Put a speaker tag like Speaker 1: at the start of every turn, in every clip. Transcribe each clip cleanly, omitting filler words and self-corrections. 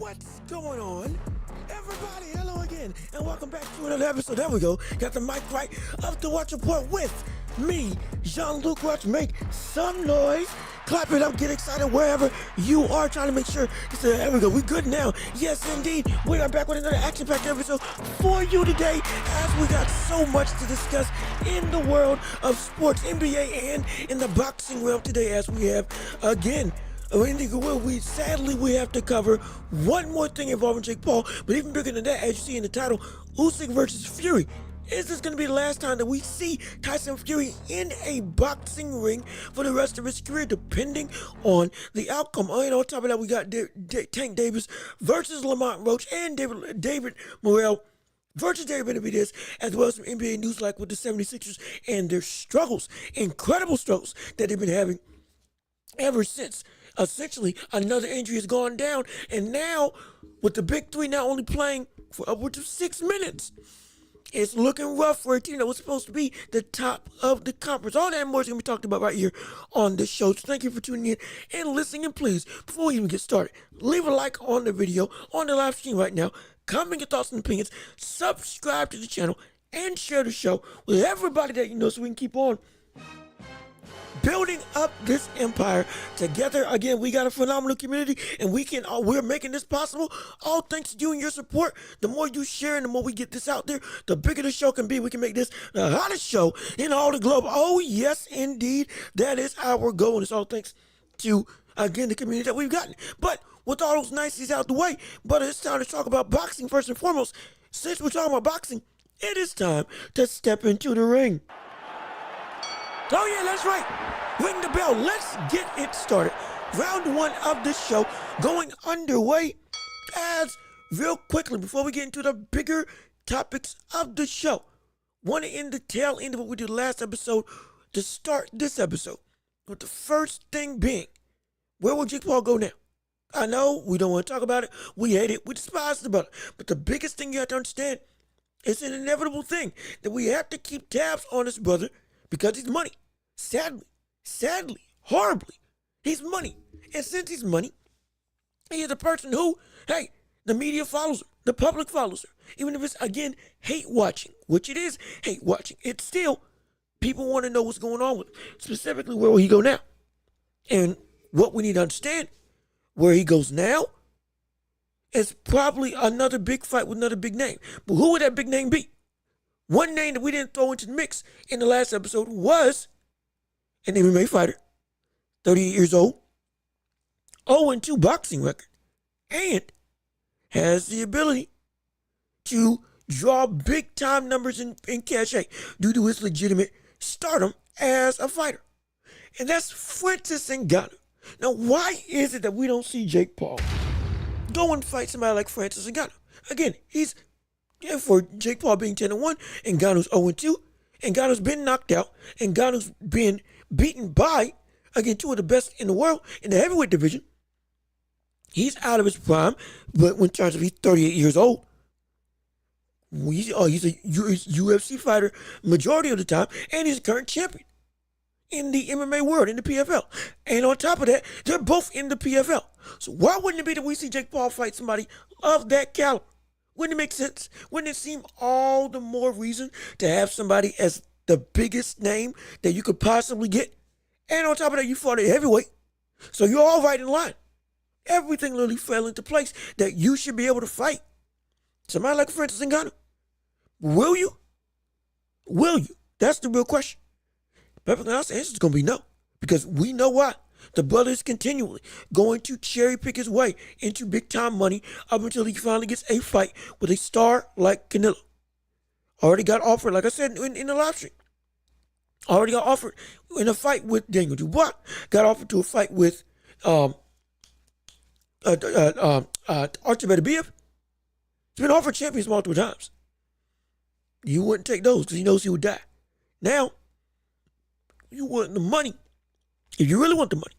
Speaker 1: What's going on? Everybody, hello again, and welcome back to another episode. There we go. Got the mic right up to Watch Report with me, Jean-Luc Roach. Make some noise. Clap it up, get excited wherever you are. Trying to make sure. There we go. We good now. Yes, indeed. We are back with another action-packed episode for you today, as we got so much to discuss in the world of sports, NBA, and in the boxing realm today, as we have again. Sadly, we have to cover one more thing involving Jake Paul, but even bigger than that, as you see in the title, Usyk versus Fury. Is this going to be the last time that we see Tyson Fury in a boxing ring for the rest of his career, depending on the outcome? And on top of that, we got Tank Davis versus Lamont Roach and David Morrell versus David Benavidez, as well as some NBA news like with the 76ers and their struggles, incredible struggles that they've been having ever since essentially another injury has gone down, and now with the big three now only playing for upwards of 6 minutes, it's looking rough for a team that was supposed to be the top of the conference. All that and more is going to be talked about right here on this show. So thank you for tuning in and listening. And please, before we even get started, leave a like on the video, on the live stream right now. Comment your thoughts and opinions. Subscribe to the channel and share the show with everybody that you know, so we can keep on building up this empire together. Again, we got a phenomenal community, and we're making this possible all thanks to you and your support. The more you share and the more we get this out there, the bigger the show can be. We can make this the hottest show in all the globe. Oh yes, indeed, that is our goal, and it's all thanks to, again, the community that we've gotten. But with all those niceties out the way, but it's time to talk about boxing first and foremost. Since we're talking about boxing, it is time to step into the ring. Oh yeah, that's right. Ring the bell. Let's get it started. Round one of this show going underway. As real quickly, before we get into the bigger topics of the show, want to end the tail end of what we did last episode to start this episode. With the first thing being, where will Jake Paul go now? I know we don't want to talk about it. We hate it. We despise it about it. But the biggest thing you have to understand, it's an inevitable thing that we have to keep tabs on this brother, because he's money. Sadly, horribly, he's money. And since he's money, he is a person who, hey, the media follows him. The public follows him. Even if it's, again, hate watching, which it is hate watching, it's still, people want to know what's going on with him. Specifically, where will he go now? And what we need to understand, where he goes now is probably another big fight with another big name. But who would that big name be? One name that we didn't throw into the mix in the last episode was an MMA fighter, 38 years old, 0-2 boxing record, and has the ability to draw big-time numbers in cachet due to his legitimate stardom as a fighter. And that's Francis Ngannou. Now, why is it that we don't see Jake Paul go and fight somebody like Francis Ngannou? Again, for Jake Paul being 10-1, Ngannou's 0-2, Ngannou's been knocked out, Ngannou's been beaten by, again, two of the best in the world in the heavyweight division. He's out of his prime, but when terms of he's 38 years old, he's a UFC fighter majority of the time, and he's a current champion in the MMA world, in the PFL. And on top of that, they're both in the PFL. So why wouldn't it be that we see Jake Paul fight somebody of that caliber? Wouldn't it make sense? Wouldn't it seem all the more reason to have somebody as the biggest name that you could possibly get? And on top of that, you fought a heavyweight. So you're all right in line. Everything literally fell into place that you should be able to fight somebody like Francis Ngannou. Will you? Will you? That's the real question. Perfectly honest, the answer is going to be no. Because we know why. The brother is continually going to cherry pick his way into big time money up until he finally gets a fight with a star like Canelo. Already got offered, like I said in the live stream. Already got offered in a fight with Daniel Dubois. Got offered to a fight with Artur Beterbiev. He's been offered champions multiple times. You wouldn't take those because he knows he would die. Now, you want the money. If you really want the money,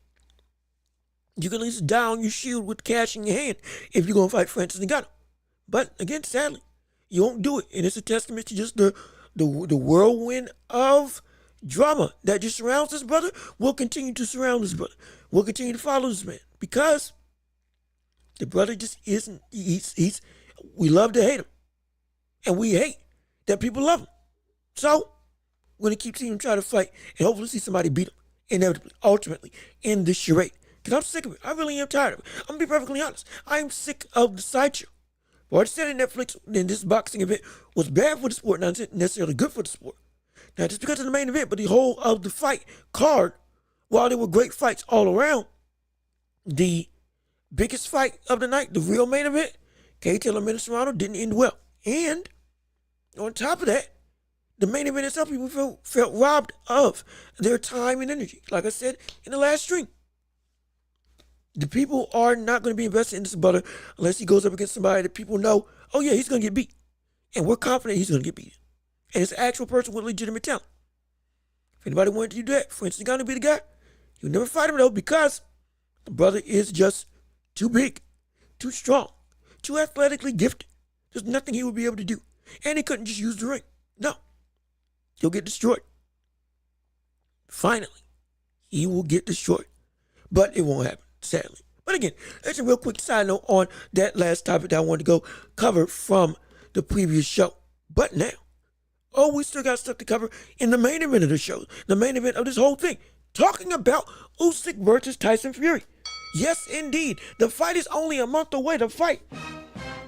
Speaker 1: you can at least die on your shield with cash in your hand if you're going to fight Francis Ngannou. But again, sadly, you won't do it. And it's a testament to just the whirlwind of drama that just surrounds this brother. Will continue to surround this brother. Will continue to follow this man. Because The brother just isn't. We love to hate him, and we hate that people love him. So we're gonna keep seeing him try to fight, and hopefully see somebody beat him inevitably, ultimately, in this charade. Because I'm sick of it. I really am tired of it. I'm gonna be perfectly honest. I am sick of the sideshow. But I said in Netflix, in this boxing event was bad for the sport, not necessarily good for the sport. Not just because of the main event, but the whole of the fight card. While there were great fights all around, the biggest fight of the night, the real main event, Katie Taylor Serrano, didn't end well. And on top of that, the main event itself, people felt robbed of their time and energy. Like I said in the last stream, the people are not going to be invested in this brother unless he goes up against somebody that people know, oh yeah, he's going to get beat. And we're confident he's going to get beat. And it's an actual person with legitimate talent. If anybody wanted to do that, for instance, going to be the guy, you'll never fight him though, because the brother is just too big, too strong, too athletically gifted. There's nothing he would be able to do. And he couldn't just use the ring. No. He'll get destroyed. Finally, he will get destroyed. But it won't happen, sadly. But again, that's a real quick side note on that last topic that I wanted to go cover from the previous show. But now, we still got stuff to cover in the main event of the show. The main event of this whole thing. Talking about Usyk versus Tyson Fury. Yes, indeed. The fight is only a month away. The fight.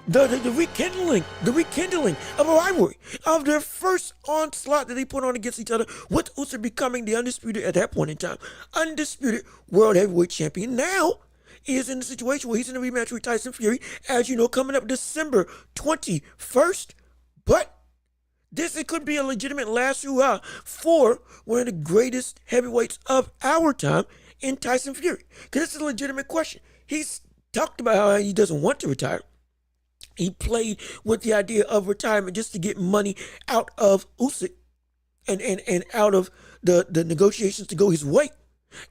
Speaker 1: The rekindling of a rivalry, of their first onslaught that they put on against each other, with Usyk becoming the undisputed, at that point in time, undisputed world heavyweight champion. Now is in the situation where he's in a rematch with Tyson Fury, as you know, coming up December 21st. But it could be a legitimate last hurrah for one of the greatest heavyweights of our time in Tyson Fury. Because it's a legitimate question. He's talked about how he doesn't want to retire. He played with the idea of retirement just to get money out of Usyk and out of the negotiations to go his way.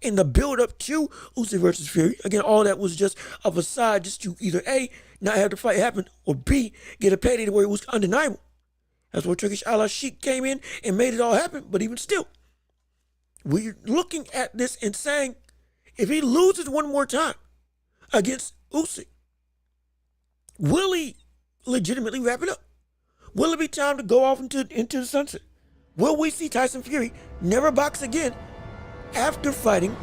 Speaker 1: In the build up to Usyk versus Fury, again, all that was just a facade just to either A, not have the fight happen, or B, get a payday to where it was undeniable. That's where Turkish Al Sheikh came in and made it all happen. But even still, we're looking at this and saying, if he loses one more time against Usyk, will he legitimately wrap it up? Will it be time to go off into the sunset? Will we see Tyson Fury never box again after fighting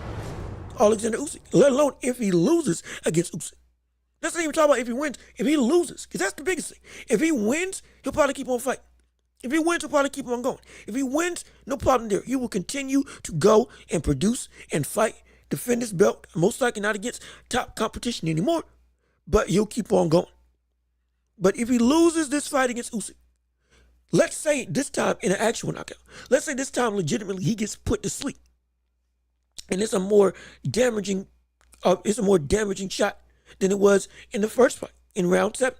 Speaker 1: Alexander Usyk? Let alone if he loses against Usyk. Let's not even talk about if he wins. If he loses, because that's the biggest thing. If he wins, he'll probably keep on fighting. If he wins, he'll probably keep on going. If he wins, no problem there. He will continue to go and produce and fight, defend his belt, most likely not against top competition anymore, but he'll keep on going. But if he loses this fight against Usyk, let's say this time in an actual knockout, let's say this time legitimately he gets put to sleep, and it's a more damaging shot than it was in the first fight in round 7.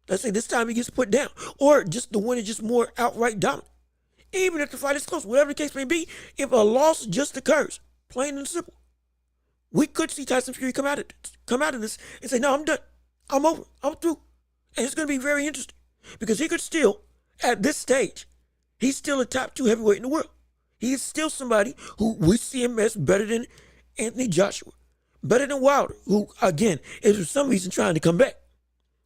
Speaker 1: Let's say this time he gets put down, or just the winner just more outright dominant. Even if the fight is close, whatever the case may be, if a loss just occurs, plain and simple, we could see Tyson Fury come out of this and say, no, I'm done. I'm over. I'm through. And it's going to be very interesting because he could still, at this stage, he's still a top 2 heavyweight in the world. He is still somebody who we see him as better than Anthony Joshua, better than Wilder, who, again, is for some reason trying to come back,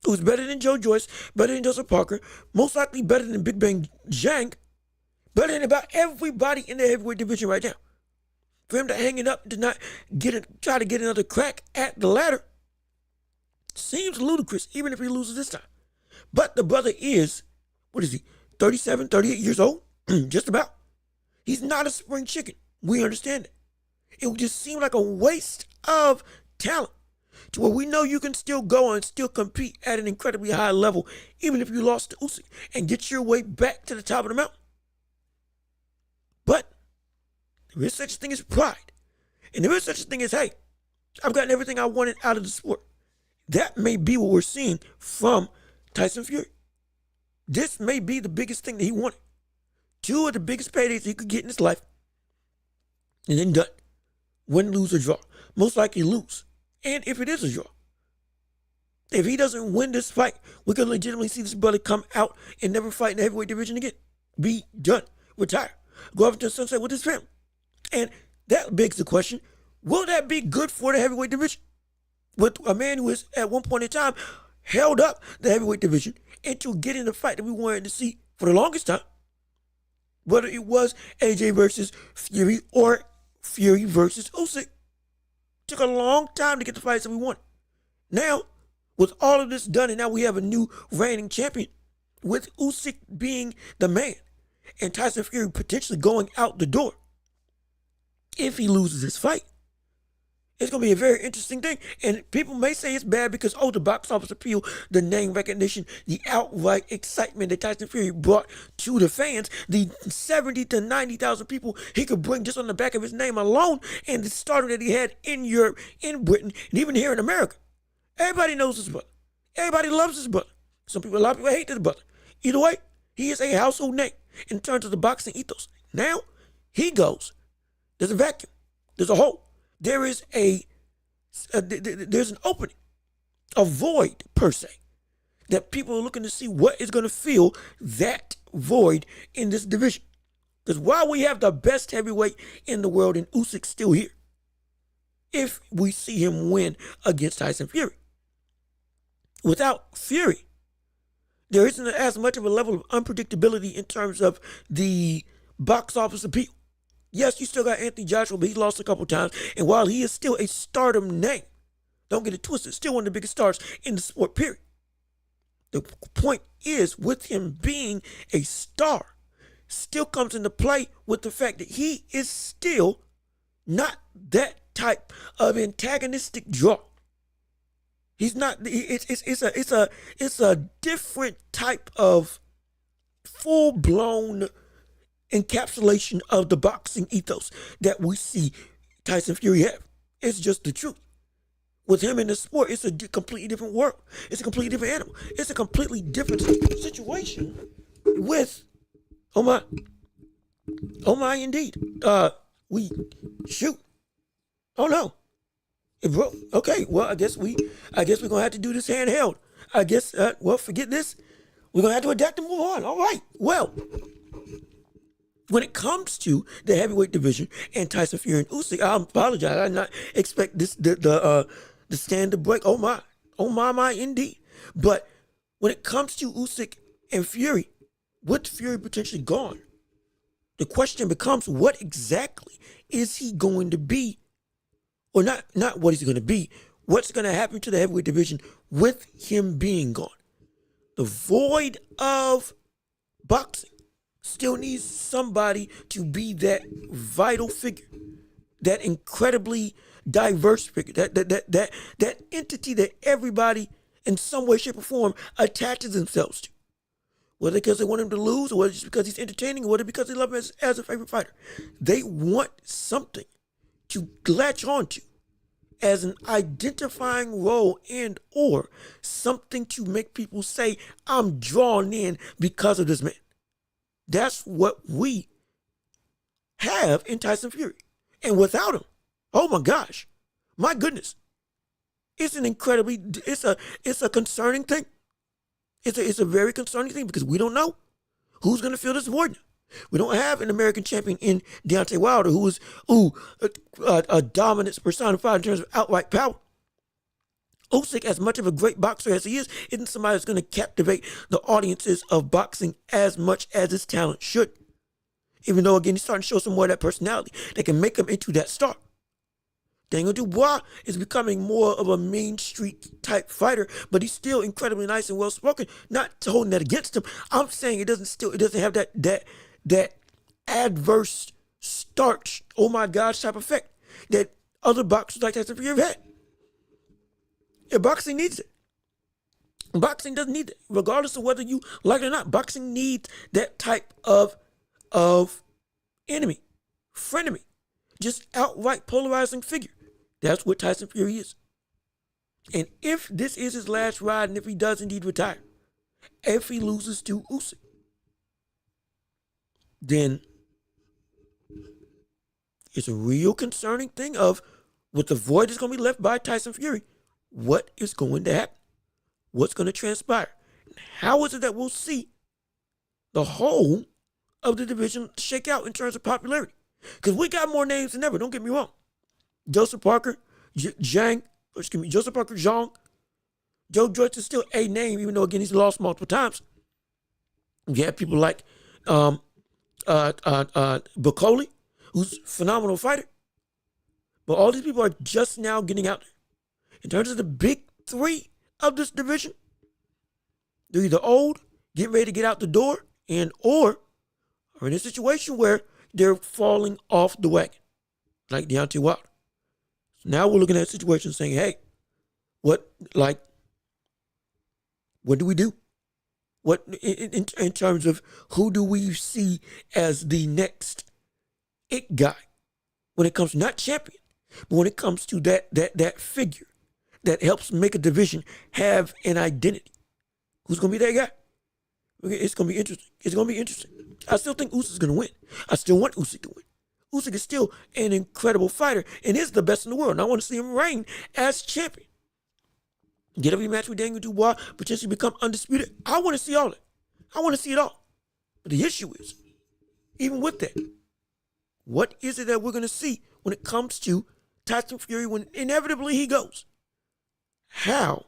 Speaker 1: who's better than Joe Joyce, better than Joseph Parker, most likely better than Big Bang Zhang, better than about everybody in the heavyweight division right now. For him to hang it up, to not try to get another crack at the ladder, seems ludicrous, even if he loses this time. But the brother is, 37, 38 years old? Just about. He's not a spring chicken. We understand it. It would just seem like a waste of talent to where we know you can still go and still compete at an incredibly high level, even if you lost to Usyk, and get your way back to the top of the mountain. But there is such a thing as pride. And there is such a thing as, hey, I've gotten everything I wanted out of the sport. That may be what we're seeing from Tyson Fury. This may be the biggest thing that he wanted. 2 of the biggest paydays he could get in his life. And then done. Win, lose, or draw. Most likely lose. And if it is a draw, if he doesn't win this fight, we could legitimately see this brother come out and never fight in the heavyweight division again. Be done. Retire. Go off into the sunset with his family. And that begs the question, will that be good for the heavyweight division? with a man who is at one point in time held up the heavyweight division into getting the fight that we wanted to see for the longest time. Whether it was AJ versus Fury or Fury versus Usyk. Took a long time to get the fights that we wanted. Now, with all of this done, and now we have a new reigning champion, with Usyk being the man, and Tyson Fury potentially going out the door if he loses this fight. It's going to be a very interesting thing. And people may say it's bad because, the box office appeal, the name recognition, the outright excitement that Tyson Fury brought to the fans, the 70 to 90,000 people he could bring just on the back of his name alone, and the stardom that he had in Europe, in Britain, and even here in America. Everybody knows his brother. Everybody loves his brother. A lot of people hate his brother. Either way, he is a household name in terms of the boxing ethos. Now, he goes. There's a vacuum. There's a hole. There is there's an opening, a void per se, that people are looking to see what is going to fill that void in this division. Because while we have the best heavyweight in the world, and Usyk's still here, if we see him win against Tyson Fury, without Fury, there isn't as much of a level of unpredictability in terms of the box office appeal. Yes, you still got Anthony Joshua, but he lost a couple times. And while he is still a stardom name, don't get it twisted, still one of the biggest stars in the sport, period. The point is, with him being a star, still comes into play with the fact that he is still not that type of antagonistic draw. He's not. It's a different type of full-blown encapsulation of the boxing ethos that we see Tyson Fury have. It's just the truth. With him in the sport, it's a completely different world. It's a completely different animal. It's a completely different situation with, oh my indeed. We shoot. Oh no. It broke. Okay, well, I guess we're gonna have to do this handheld. I guess, forget this. We're gonna have to adapt and move on. All right. Well, when it comes to the heavyweight division and Tyson Fury and Usyk, I apologize. I did not expect this the stand to break. Oh my, indeed. But when it comes to Usyk and Fury, with Fury potentially gone, the question becomes, what exactly is he going to be, or not what is he going to be? What's going to happen to the heavyweight division with him being gone? The void of boxing still needs somebody to be that vital figure, that incredibly diverse figure, that entity that everybody in some way, shape, or form attaches themselves to. Whether because they want him to lose, or whether just because he's entertaining, or whether because they love him as a favorite fighter. They want something to latch onto as an identifying role, and or something to make people say, I'm drawn in because of this man. That's what we have in Tyson Fury. And without him, oh my gosh, my goodness, it's a concerning thing. It's a very concerning thing, because we don't know who's going to fill this void now. We don't have an American champion in Deontay Wilder, who is a dominance personified in terms of outright power. Usyk, as much of a great boxer as he is, isn't somebody that's going to captivate the audiences of boxing as much as his talent should. Even though, again, he's starting to show some more of that personality that can make him into that star. Daniel Dubois is becoming more of a Main Street type fighter, but he's still incredibly nice and well spoken. Not holding that against him. I'm saying it doesn't have that adverse starch, oh my gosh type effect that other boxers like Tyson Fury have had. Yeah, boxing needs it. Boxing doesn't need it, regardless of whether you like it or not. Boxing needs that type of enemy, frenemy, just outright polarizing figure. That's what Tyson Fury is. And if this is his last ride, and if he does indeed retire, if he loses to Usyk, then it's a real concerning thing of, with the void that's going to be left by Tyson Fury, what is going to happen? What's going to transpire? How is it that we'll see the whole of the division shake out in terms of popularity? Because we got more names than ever, don't get me wrong. Joseph Parker, Zhang, excuse me, Joseph Parker Jean. Joe Joyce is still a name, even though, again, he's lost multiple times. You have people like Bacoli, who's a phenomenal fighter. But all these people are just now getting out there. In terms of the big three of this division, they're either old, getting ready to get out the door, or are in a situation where they're falling off the wagon, like Deontay Wilder. So now we're looking at a situation saying, hey, what do we do? What in terms of who do we see as the next it guy when it comes to not champion, but when it comes to that figure that helps make a division have an identity? Who's gonna be that guy? Okay, it's gonna be interesting. It's gonna be interesting. I still think Usyk is gonna win. I still want Usyk to win. Usyk is still an incredible fighter and is the best in the world. And I want to see him reign as champion. Get a rematch with Daniel Dubois, potentially become undisputed. I want to see all that. I want to see it all. But the issue is, even with that, what is it that we're going to see when it comes to Tyson Fury when inevitably he goes? How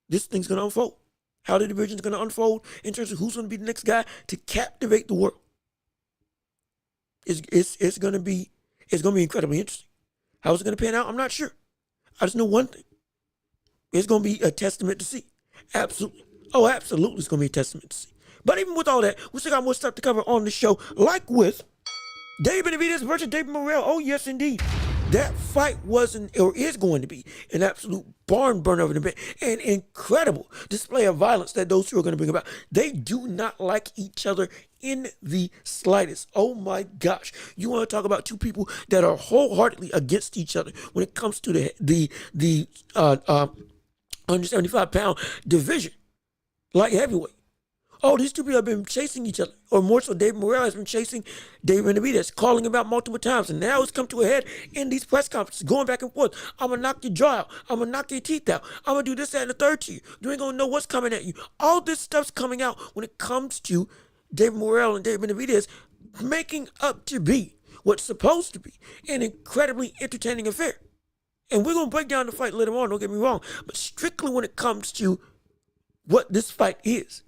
Speaker 1: this thing's going to unfold. How the division's going to unfold in terms of who's going to be the next guy to captivate the world. It's going to be incredibly interesting. How it's going to pan out, I'm not sure. I just know one thing. It's going to be a testament to see. Absolutely. Oh, absolutely, it's going to be a testament to see. But even with all that, we still got more stuff to cover on the show, like with David Benavidez versus David Morrell. Oh, yes, indeed. That fight is going to be an absolute barn burner of an event, an incredible display of violence that those two are going to bring about. They do not like each other in the slightest. Oh my gosh. You want to talk about two people that are wholeheartedly against each other when it comes to the 175-pound division, like heavyweight. Oh, these two people have been chasing each other, or more so, David Morrell has been chasing David Benavidez, calling him out multiple times, and now it's come to a head in these press conferences, going back and forth. I'm gonna knock your jaw out. I'm gonna knock your teeth out. I'm gonna do this, that, and the third to you. You ain't gonna know what's coming at you. All this stuff's coming out when it comes to David Morrell and David Benavidez making up to be what's supposed to be an incredibly entertaining affair. And we're gonna break down the fight later on. Don't get me wrong, but strictly when it comes to what this fight is.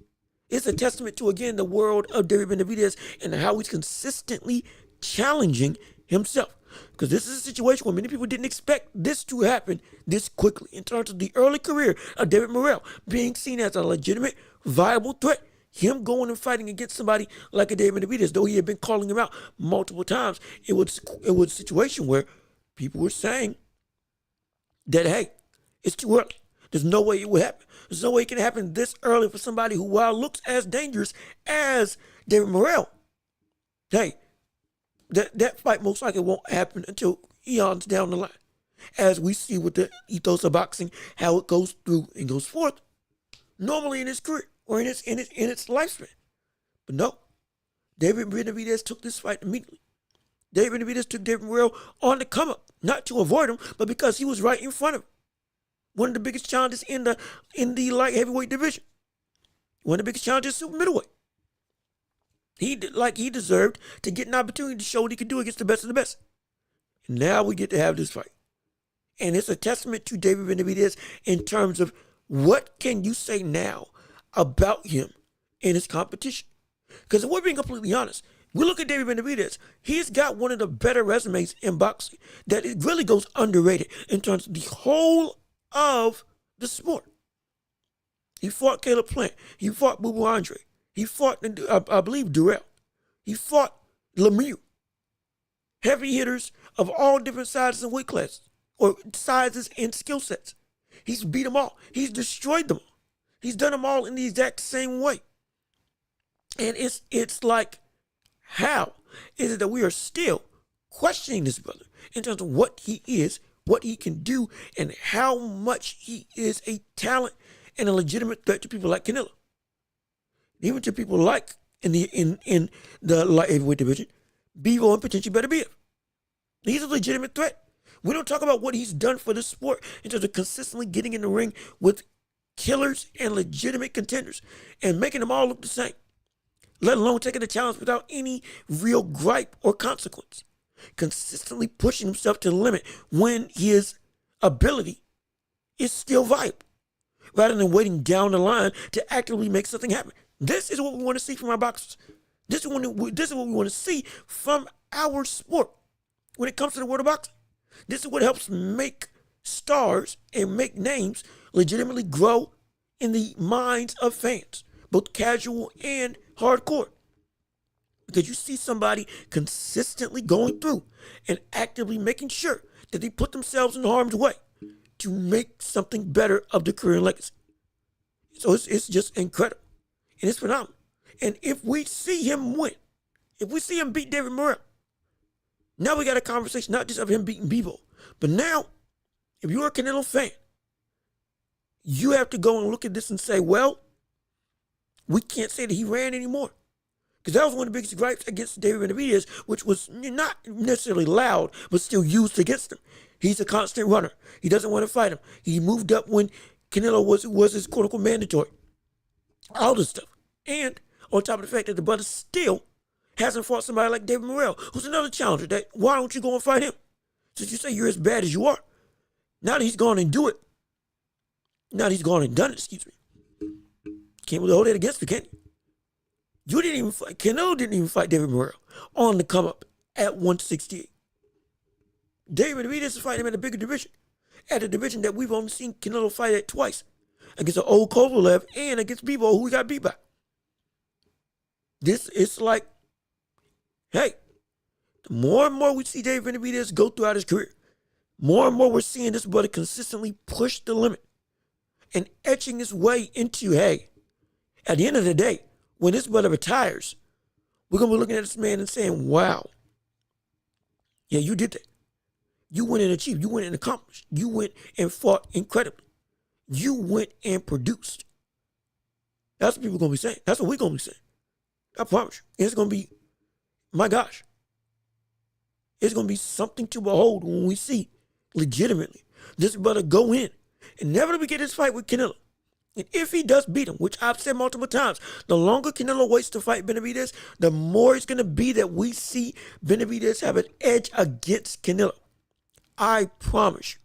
Speaker 1: It's a testament to, again, the world of David Benavidez and how he's consistently challenging himself. Because this is a situation where many people didn't expect this to happen this quickly in terms of the early career of David Morrell being seen as a legitimate, viable threat. Him going and fighting against somebody like a David Benavidez, though he had been calling him out multiple times, it was a situation where people were saying that, hey, it's too early. There's no way it would happen. There's no way it can happen this early for somebody who, while looks as dangerous as David Morrell. Hey, that fight most likely won't happen until eons down the line. As we see with the ethos of boxing, how it goes through and goes forth, normally in his career or in its lifespan. But no, David Benavidez took this fight immediately. David Benavidez took David Morrell on the come up, not to avoid him, but because he was right in front of him. One of the biggest challenges in the light heavyweight division. One of the biggest challenges super middleweight. He deserved to get an opportunity to show what he could do against the best of the best. And now we get to have this fight. And it's a testament to David Benavidez in terms of what can you say now about him in his competition. Because if we're being completely honest, we look at David Benavidez, he's got one of the better resumes in boxing that it really goes underrated in terms of the whole of the sport. He fought Caleb Plant. He fought Boo Boo Andre. He fought, I believe, Durrell. He fought Lemieux. Heavy hitters of all different sizes and weight classes, or sizes and skill sets. He's beat them all. He's destroyed them all. He's done them all in the exact same way. And it's like, how is it that we are still questioning this brother in terms of what he is, what he can do, and how much he is a talent and a legitimate threat to people like Canelo, even to people like in the light heavyweight division, Bevo and potentially Better Bev. He's a legitimate threat. We don't talk about what he's done for the sport in terms of consistently getting in the ring with killers and legitimate contenders and making them all look the same, let alone taking the challenge without any real gripe or consequence. Consistently pushing himself to the limit when his ability is still viable, rather than waiting down the line to actively make something happen. This is what we want to see from our boxers. This is what we want to see from our sport when it comes to the world of boxing. This is what helps make stars and make names legitimately grow in the minds of fans, both casual and hardcore. Because you see somebody consistently going through and actively making sure that they put themselves in harm's way to make something better of the career and legacy. So it's just incredible. And it's phenomenal. And if we see him win, if we see him beat David Morrell, now we got a conversation not just of him beating Bebo, but now, if you're a Canelo fan, you have to go and look at this and say, well, we can't say that he ran anymore. Because that was one of the biggest gripes against David Benavidez, which was not necessarily loud, but still used against him. He's a constant runner. He doesn't want to fight him. He moved up when Canelo was his quote-unquote mandatory. All this stuff. And on top of the fact that the brother still hasn't fought somebody like David Morrell, who's another challenger. That why don't you go and fight him? Since you say you're as bad as you are. Now that he's gone and do it. Now that he's gone and done it, excuse me. Can't really hold that against me, can you? You didn't even fight, Canelo didn't even fight David Morrell on the come up at 168. David Benavidez is fighting him at a bigger division. At a division that we've only seen Canelo fight at twice. Against an old Kovalev and against Bebo, who he got beat by. This is like, hey, the more and more we see David Benavidez go throughout his career, more and more we're seeing this brother consistently push the limit and etching his way into, hey, at the end of the day, when this brother retires, we're going to be looking at this man and saying, wow, yeah, you did that. You went and achieved. You went and accomplished. You went and fought incredibly. You went and produced. That's what people are going to be saying. That's what we're going to be saying. I promise you. It's going to be, my gosh, it's going to be something to behold when we see legitimately this brother go in and never get his fight with Canelo. And if he does beat him, which I've said multiple times, the longer Canelo waits to fight Benavidez, the more it's going to be that we see Benavidez have an edge against Canelo. I promise you.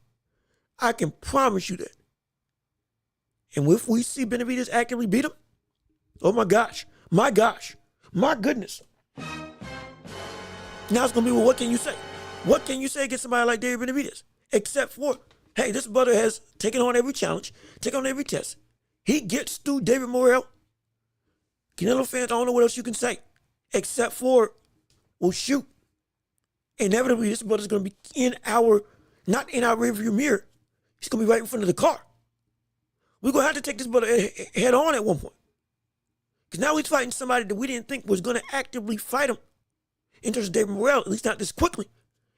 Speaker 1: I can promise you that. And if we see Benavidez actively beat him, oh my gosh, my goodness. Now it's going to be, well, what can you say? What can you say against somebody like David Benavidez? Except for, hey, this brother has taken on every challenge, taken on every test. He gets through David Morrell. Canelo fans, I don't know what else you can say. Except for, well, shoot. Inevitably, this brother's going to be not in our rearview mirror. He's going to be right in front of the car. We're going to have to take this brother head on at one point. Because now he's fighting somebody that we didn't think was going to actively fight him in terms of David Morrell, at least not this quickly.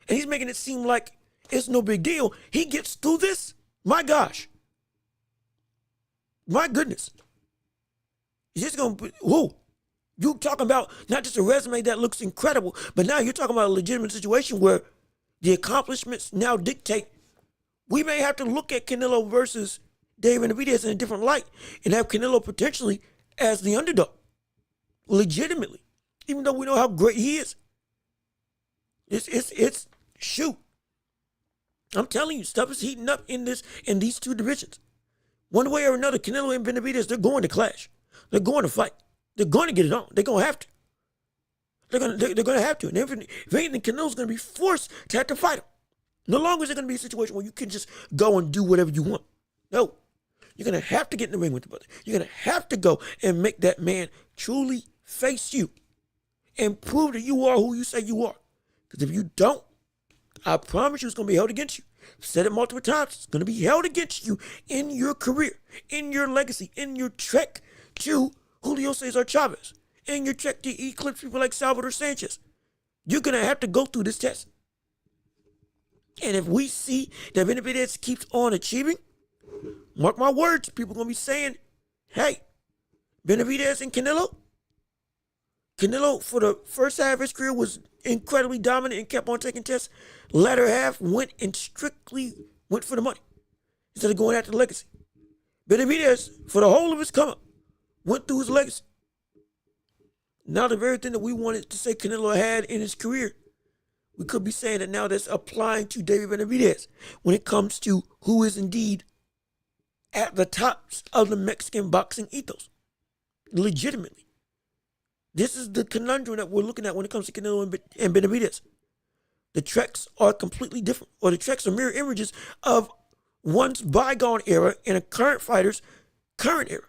Speaker 1: And he's making it seem like it's no big deal. He gets through this. My gosh. My goodness. He's just going to, whoa. You talking about not just a resume that looks incredible, but now you're talking about a legitimate situation where the accomplishments now dictate. We may have to look at Canelo versus David Benavidez in a different light and have Canelo potentially as the underdog. Legitimately. Even though we know how great he is. It's shoot. I'm telling you, stuff is heating up in these two divisions. One way or another, Canelo and Benavidez, they're going to clash. They're going to fight. They're going to get it on. They're going to have to. They're going to have to. And if anything, Canelo's going to be forced to have to fight him. No longer is it going to be a situation where you can just go and do whatever you want. No. You're going to have to get in the ring with the brother. You're going to have to go and make that man truly face you and prove that you are who you say you are. Because if you don't, I promise you it's going to be held against you. I've said it multiple times. It's going to be held against you in your career, in your legacy, in your trek to Julio Cesar Chavez, in your trek to eclipse people like Salvador Sanchez. You're going to have to go through this test. And if we see that Benavidez keeps on achieving, mark my words, people are going to be saying, hey, Benavidez and Canelo, for the first half of his career was incredibly dominant and kept on taking tests. Latter half went for the money instead of going after the legacy. Benavidez, for the whole of his come up, went through his legacy. Now the very thing that we wanted to say Canelo had in his career, we could be saying that now that's applying to David Benavidez when it comes to who is indeed at the tops of the Mexican boxing ethos. Legitimately. This is the conundrum that we're looking at when it comes to Canelo and Benavidez. The treks are completely different, or the treks are mirror images of one's bygone era and a current fighter's current era.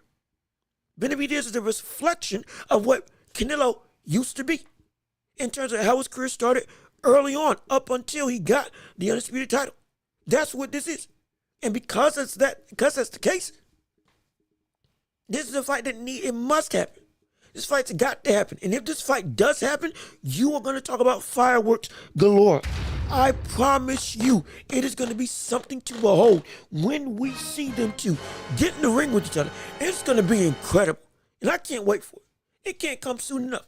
Speaker 1: Benavidez is a reflection of what Canelo used to be in terms of how his career started early on, up until he got the undisputed title. That's what this is. And because that's the case, this is a fight that it must happen. This fight's got to happen. And if this fight does happen, you are going to talk about fireworks galore. I promise you, it is going to be something to behold when we see them two get in the ring with each other. It's going to be incredible. And I can't wait for it. It can't come soon enough.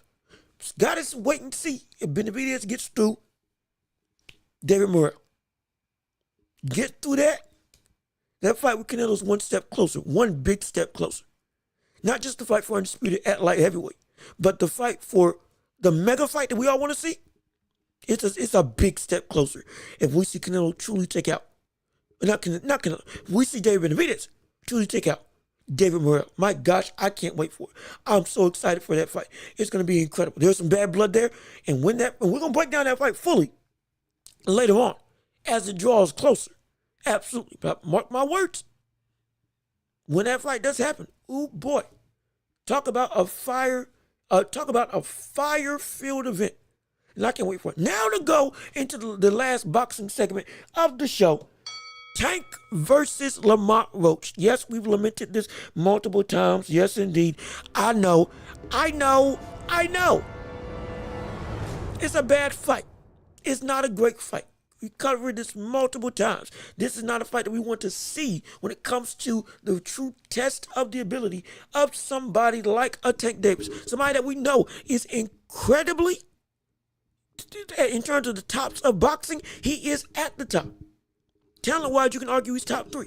Speaker 1: Got to wait and see if Benavidez gets through David Morrell. Get through that. That fight with Canelo is one step closer, one big step closer. Not just the fight for undisputed at light heavyweight, but the fight for the mega fight that we all want to see. It's a big step closer if we see Canelo truly take out. Not Canelo. If we see David Benavidez truly take out David Morrell. My gosh, I can't wait for it. I'm so excited for that fight. It's going to be incredible. There's some bad blood there, and we're going to break down that fight fully later on as it draws closer. Absolutely. But mark my words. When that fight does happen, oh boy, talk about a fire-filled event. And I can't wait for it. Now to go into the last boxing segment of the show. Tank versus Lamont Roach. Yes, we've lamented this multiple times. Yes, indeed. I know. It's a bad fight. It's not a great fight. We covered this multiple times. This is not a fight that we want to see when it comes to the true test of the ability of somebody like a Tank Davis. Somebody that we know is incredibly, in terms of the tops of boxing, he is at the top. Talent-wise, you can argue he's top 3.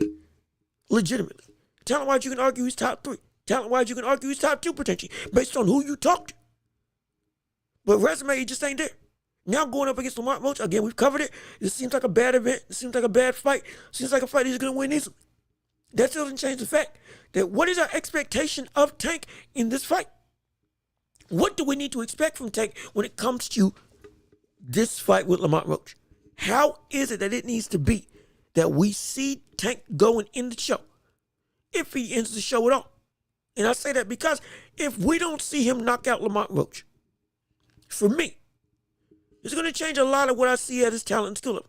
Speaker 1: Legitimately. Talent-wise, you can argue he's top 3. Talent-wise, you can argue he's top 2 potentially, based on who you talk to. But resume, he just ain't there. Now going up against Lamont Roach, again, we've covered it. It seems like a bad event. It seems like a bad fight. It seems like a fight he's going to win easily. That still doesn't change the fact that what is our expectation of Tank in this fight? What do we need to expect from Tank when it comes to this fight with Lamont Roach? How is it that it needs to be that we see Tank going in the show, if he ends the show at all? And I say that because if we don't see him knock out Lamont Roach, for me, it's going to change a lot of what I see at his talent and skill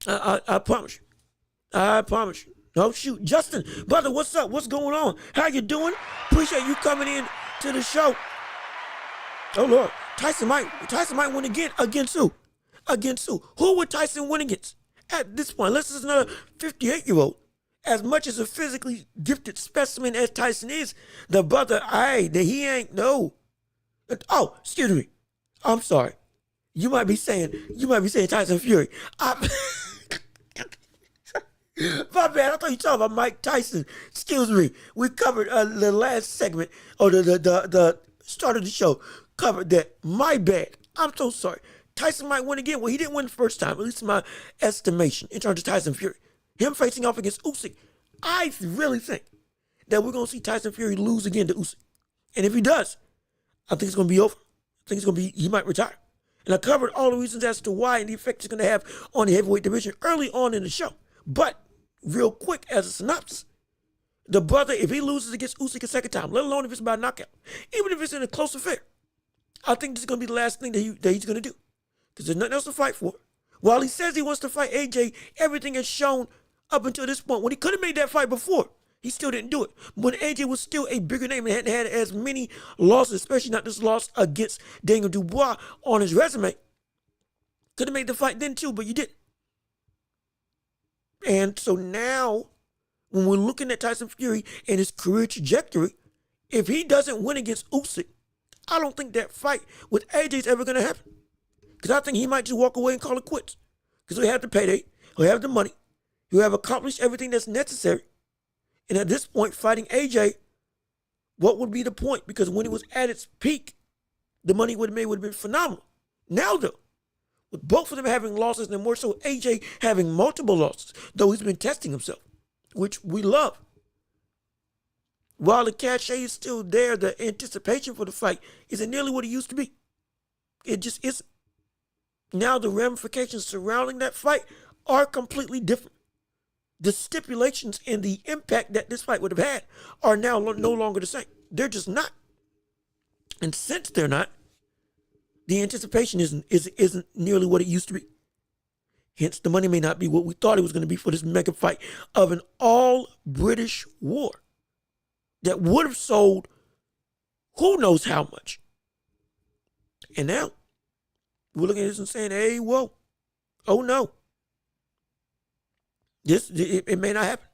Speaker 1: level. I promise you. I promise you. Oh, shoot. Justin, brother, what's up? What's going on? How you doing? Appreciate you coming in to the show. Oh, Lord. Tyson might win again. Against who? Against who? Who would Tyson win against at this point? Unless it's another 58-year-old. As much as a physically gifted specimen as Tyson is, the brother, he ain't, no. Oh, excuse me. I'm sorry. You might be saying Tyson Fury. My bad. I thought you were talking about Mike Tyson. Excuse me. We covered the last segment, or the start of the show. Covered that. My bad. I'm so sorry. Tyson might win again. Well, he didn't win the first time, at least in my estimation, in terms of Tyson Fury. Him facing off against Usyk. I really think that we're going to see Tyson Fury lose again to Usyk. And if he does, I think it's going to be over. I think he might retire. And I covered all the reasons as to why and the effect it's going to have on the heavyweight division early on in the show. But real quick, as a synopsis, the brother, if he loses against Usyk a second time, let alone if it's by knockout, even if it's in a close affair, I think this is going to be the last thing that he's going to do. Because there's nothing else to fight for. While he says he wants to fight AJ, everything has shown up until this point. When he could have made that fight before, he still didn't do it. When AJ was still a bigger name and hadn't had as many losses, especially not this loss against Daniel Dubois on his resume. Could have made the fight then too, but you didn't. And so now, when we're looking at Tyson Fury and his career trajectory, if he doesn't win against Usyk, I don't think that fight with AJ is ever going to happen. Because I think he might just walk away and call it quits. Because he'll have the payday, he'll have the money, he'll have accomplished everything that's necessary. And at this point, fighting AJ, what would be the point? Because when it was at its peak, the money would have been phenomenal. Now, though, with both of them having losses, and more so AJ having multiple losses, though he's been testing himself, which we love. While the cachet is still there, the anticipation for the fight isn't nearly what it used to be. It just isn't. Now the ramifications surrounding that fight are completely different. The stipulations and the impact that this fight would have had are now no longer the same. They're just not. And since they're not, the anticipation isn't nearly what it used to be. Hence, the money may not be what we thought it was going to be for this mega fight of an all-British war that would have sold who knows how much. And now, we're looking at this and saying, hey, whoa, oh no. It may not happen.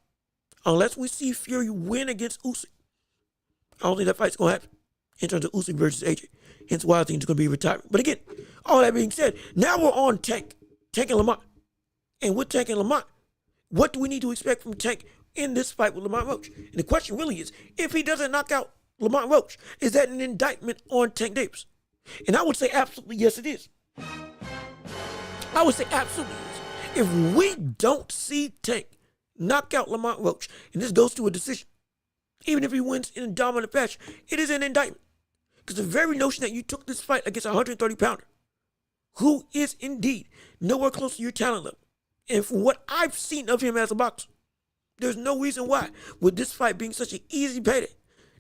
Speaker 1: Unless we see Fury win against Usyk. I don't think that fight's going to happen in terms of Usyk versus AJ. Hence why I think it's going to be retirement. But again, all that being said, now we're on Tank and Lamont. And with Tank and Lamont, what do we need to expect from Tank in this fight with Lamont Roach? And the question really is, if he doesn't knock out Lamont Roach, is that an indictment on Tank Davis? And I would say absolutely yes, it is. I would say absolutely yes. If we don't see Tank knock out Lamont Roach, and this goes to a decision, even if he wins in a dominant fashion, it is an indictment. Because the very notion that you took this fight against a 130-pounder, who is indeed nowhere close to your talent level, and from what I've seen of him as a boxer, there's no reason why, with this fight being such an easy payday,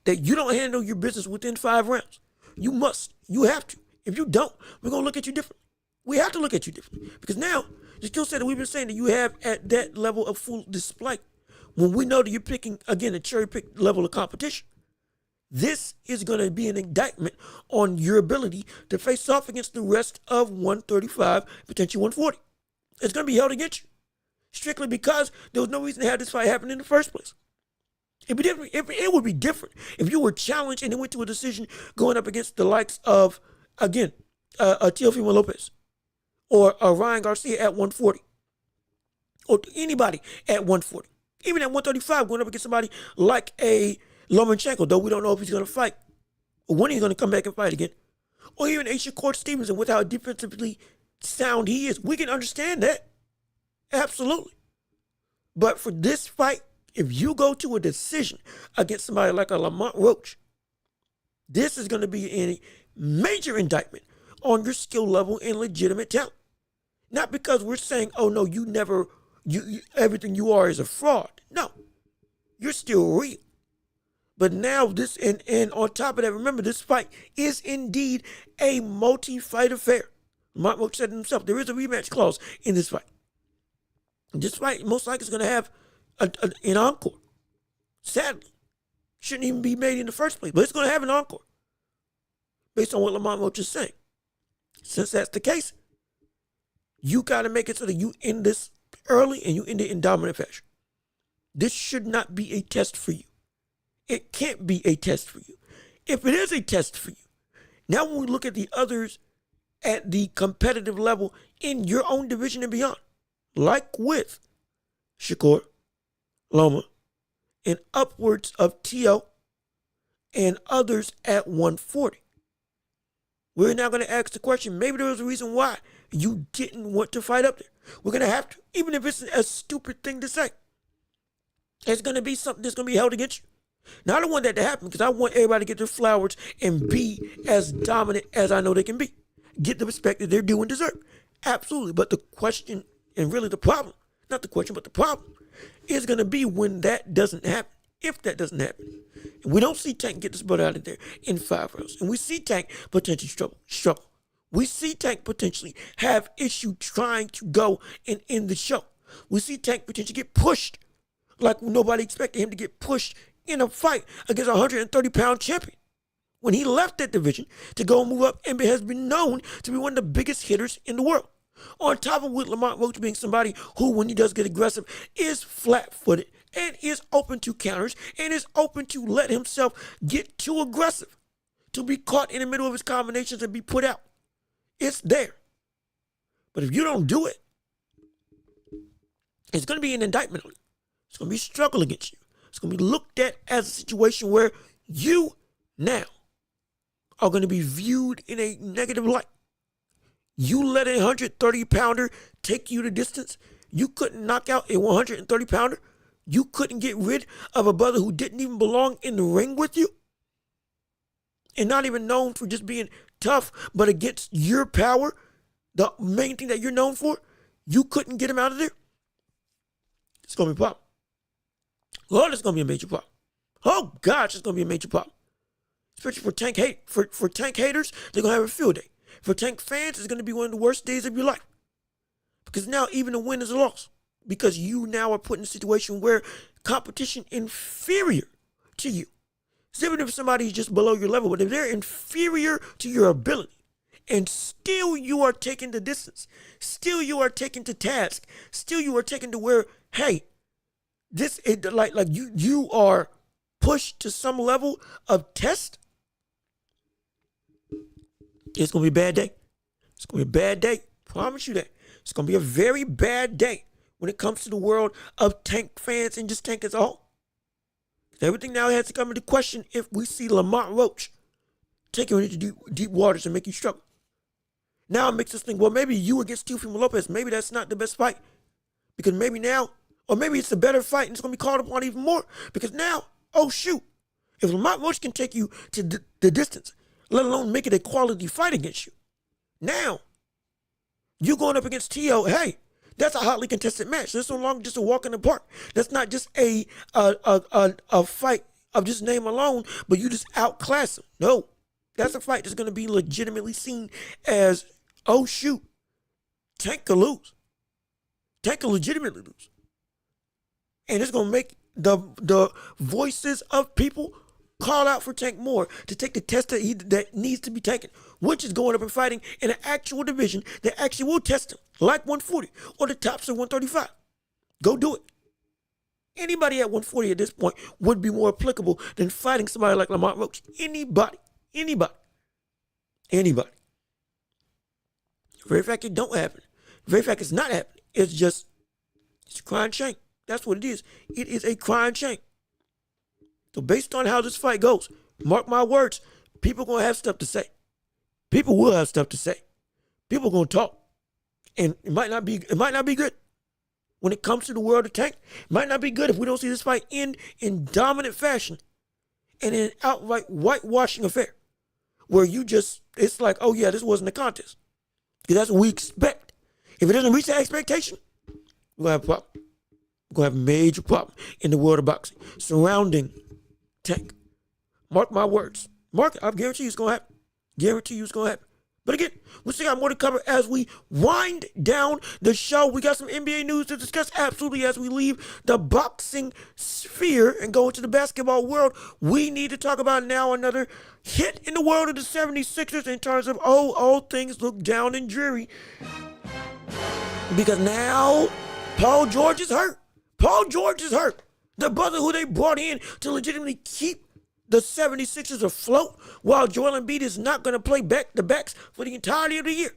Speaker 1: that you don't handle your business within 5 rounds. You must. You have to. If you don't, we're going to look at you differently. We have to look at you differently. Because now, the skill set that we've been saying that you have at that level of full display, when we know that you're picking, again, a cherry-picked level of competition, this is going to be an indictment on your ability to face off against the rest of 135, potentially 140. It's going to be held against you, strictly because there was no reason to have this fight happen in the first place. It'd be different. It would be different if you were challenged and it went to a decision going up against the likes of, again, Teofimo Lopez or Ryan Garcia at 140, or anybody at 140. Even at 135, going up against somebody like a Lomachenko, though we don't know if he's going to fight or when he's going to come back and fight again. Or even a Shakur Stevenson, with how defensively sound he is. We can understand that. Absolutely. But for this fight, if you go to a decision against somebody like a Lamont Roach, this is going to be a major indictment on your skill level and legitimate talent. Not because we're saying, oh no, you everything you are is a fraud. No, you're still real. But now this, and on top of that, remember, this fight is indeed a multi-fight affair. Lamont Roach said himself, there is a rematch clause in this fight. This fight most likely is going to have an encore. Sadly, shouldn't even be made in the first place, but it's going to have an encore based on what Lamont Roach is saying. Since that's the case, you got to make it so that you end this early and you end it in dominant fashion. This should not be a test for you. It can't be a test for you. If it is a test for you, now when we look at the others at the competitive level in your own division and beyond, like with Shakur, Loma, and upwards of Tio and others at 140, we're now going to ask the question, maybe there was a reason why you didn't want to fight up there. We're going to have to, even if it's a stupid thing to say. It's going to be something that's going to be held against you. Now, I don't want that to happen because I want everybody to get their flowers and be as dominant as I know they can be. Get the respect that they're due and deserve. Absolutely. But the question, and really the problem, not the question, but the problem, is going to be when that doesn't happen. If that doesn't happen. And we don't see Tank get this butt out of there in 5 rounds. And we see Tank potentially struggle. We see Tank potentially have issue trying to go and end the show. We see Tank potentially get pushed like nobody expected him to get pushed in a fight against a 130-pound champion. When he left that division to go and move up and has been known to be one of the biggest hitters in the world. On top of with Lamont Roach being somebody who, when he does get aggressive, is flat-footed and is open to counters and is open to let himself get too aggressive, to be caught in the middle of his combinations and be put out. It's there. But if you don't do it, it's going to be an indictment on you. It's going to be a struggle against you. It's going to be looked at as a situation where you now are going to be viewed in a negative light. You let a 130-pounder take you the distance. You couldn't knock out a 130-pounder You couldn't get rid of a brother who didn't even belong in the ring with you, and not even known for just being tough, but against your power, the main thing that you're known for. You couldn't get him out of there. It's gonna be a problem. Lord, it's gonna be a major problem. Oh gosh, it's gonna be a major problem. Especially for tank haters, they're gonna have a field day. For tank fans, it's gonna be one of the worst days of your life. Because now even a win is a loss. Because you now are put in a situation where competition inferior to you. So even if somebody is just below your level, but if they're inferior to your ability, and still you are taking the distance, still you are taking to task, still you are taking to where, hey, this is like you are pushed to some level of test. It's gonna be a bad day. It's gonna be a bad day. Promise you that. It's gonna be a very bad day when it comes to the world of tank fans and just tank as a whole. Everything now has to come into question if we see Lamont Roach taking you into deep waters and make you struggle. Now it makes us think, well, maybe you against Teofimo Lopez, maybe that's not the best fight. Because maybe now, or maybe it's a better fight and it's going to be called upon even more. Because now, oh shoot, if Lamont Roach can take you to the distance, let alone make it a quality fight against you, now, you going up against T.O., hey, that's a hotly contested match. That's no longer just a walk in the park. That's not just a fight of just name alone, but you just outclass him. No, that's a fight that's going to be legitimately seen as, oh shoot, Tank could lose. Tank could legitimately lose. And it's going to make the voices of people call out for Tank more to take the test that needs to be taken, which is going up and fighting in an actual division that actually will test him, like 140 or the tops of 135. Go do it. Anybody at 140 at this point would be more applicable than fighting somebody like Lamont Roach. Anybody. The very fact it don't happen, the very fact it's not happening, it's a crying shame. That's what it is. It is a crying shame. So based on how this fight goes, mark my words, people are going to have stuff to say. People will have stuff to say. People are going to talk. And it might not be good. When it comes to the world of Tank, it might not be good if we don't see this fight end in dominant fashion and in an outright whitewashing affair. Where it's like, oh yeah, this wasn't a contest. Because that's what we expect. If it doesn't reach that expectation, we're going to have a problem. We're going to have a major problem in the world of boxing surrounding Tank. Mark my words. Mark it. I guarantee you it's going to happen. Guarantee you it's going to happen. But again, we still got more to cover as we wind down the show. We got some NBA news to discuss absolutely as we leave the boxing sphere and go into the basketball world. We need to talk about now another hit in the world of the 76ers in terms of, all things look down and dreary. Because now Paul George is hurt. Paul George is hurt. The brother who they brought in to legitimately keep the 76ers afloat while Joel Embiid is not going to play back-to-backs for the entirety of the year.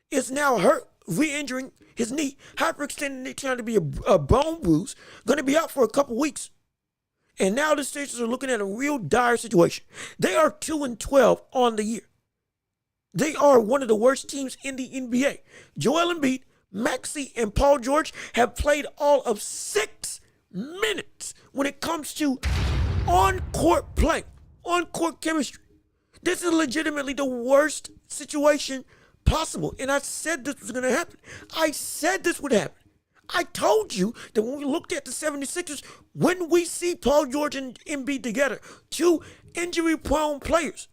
Speaker 1: Is now hurt, re-injuring his knee, hyperextending it, trying to be a bone bruise, going to be out for a couple weeks. And now the Sixers are looking at a real dire situation. They are 2-12 on the year. They are one of the worst teams in the NBA. Joel Embiid, Maxey, and Paul George have played all of 6 minutes when it comes to on-court play, on-court chemistry. This is legitimately the worst situation possible. And I said this was going to happen. I said this would happen. I told you that when we looked at the 76ers, when we see Paul George and Embiid together, 2 injury-prone players,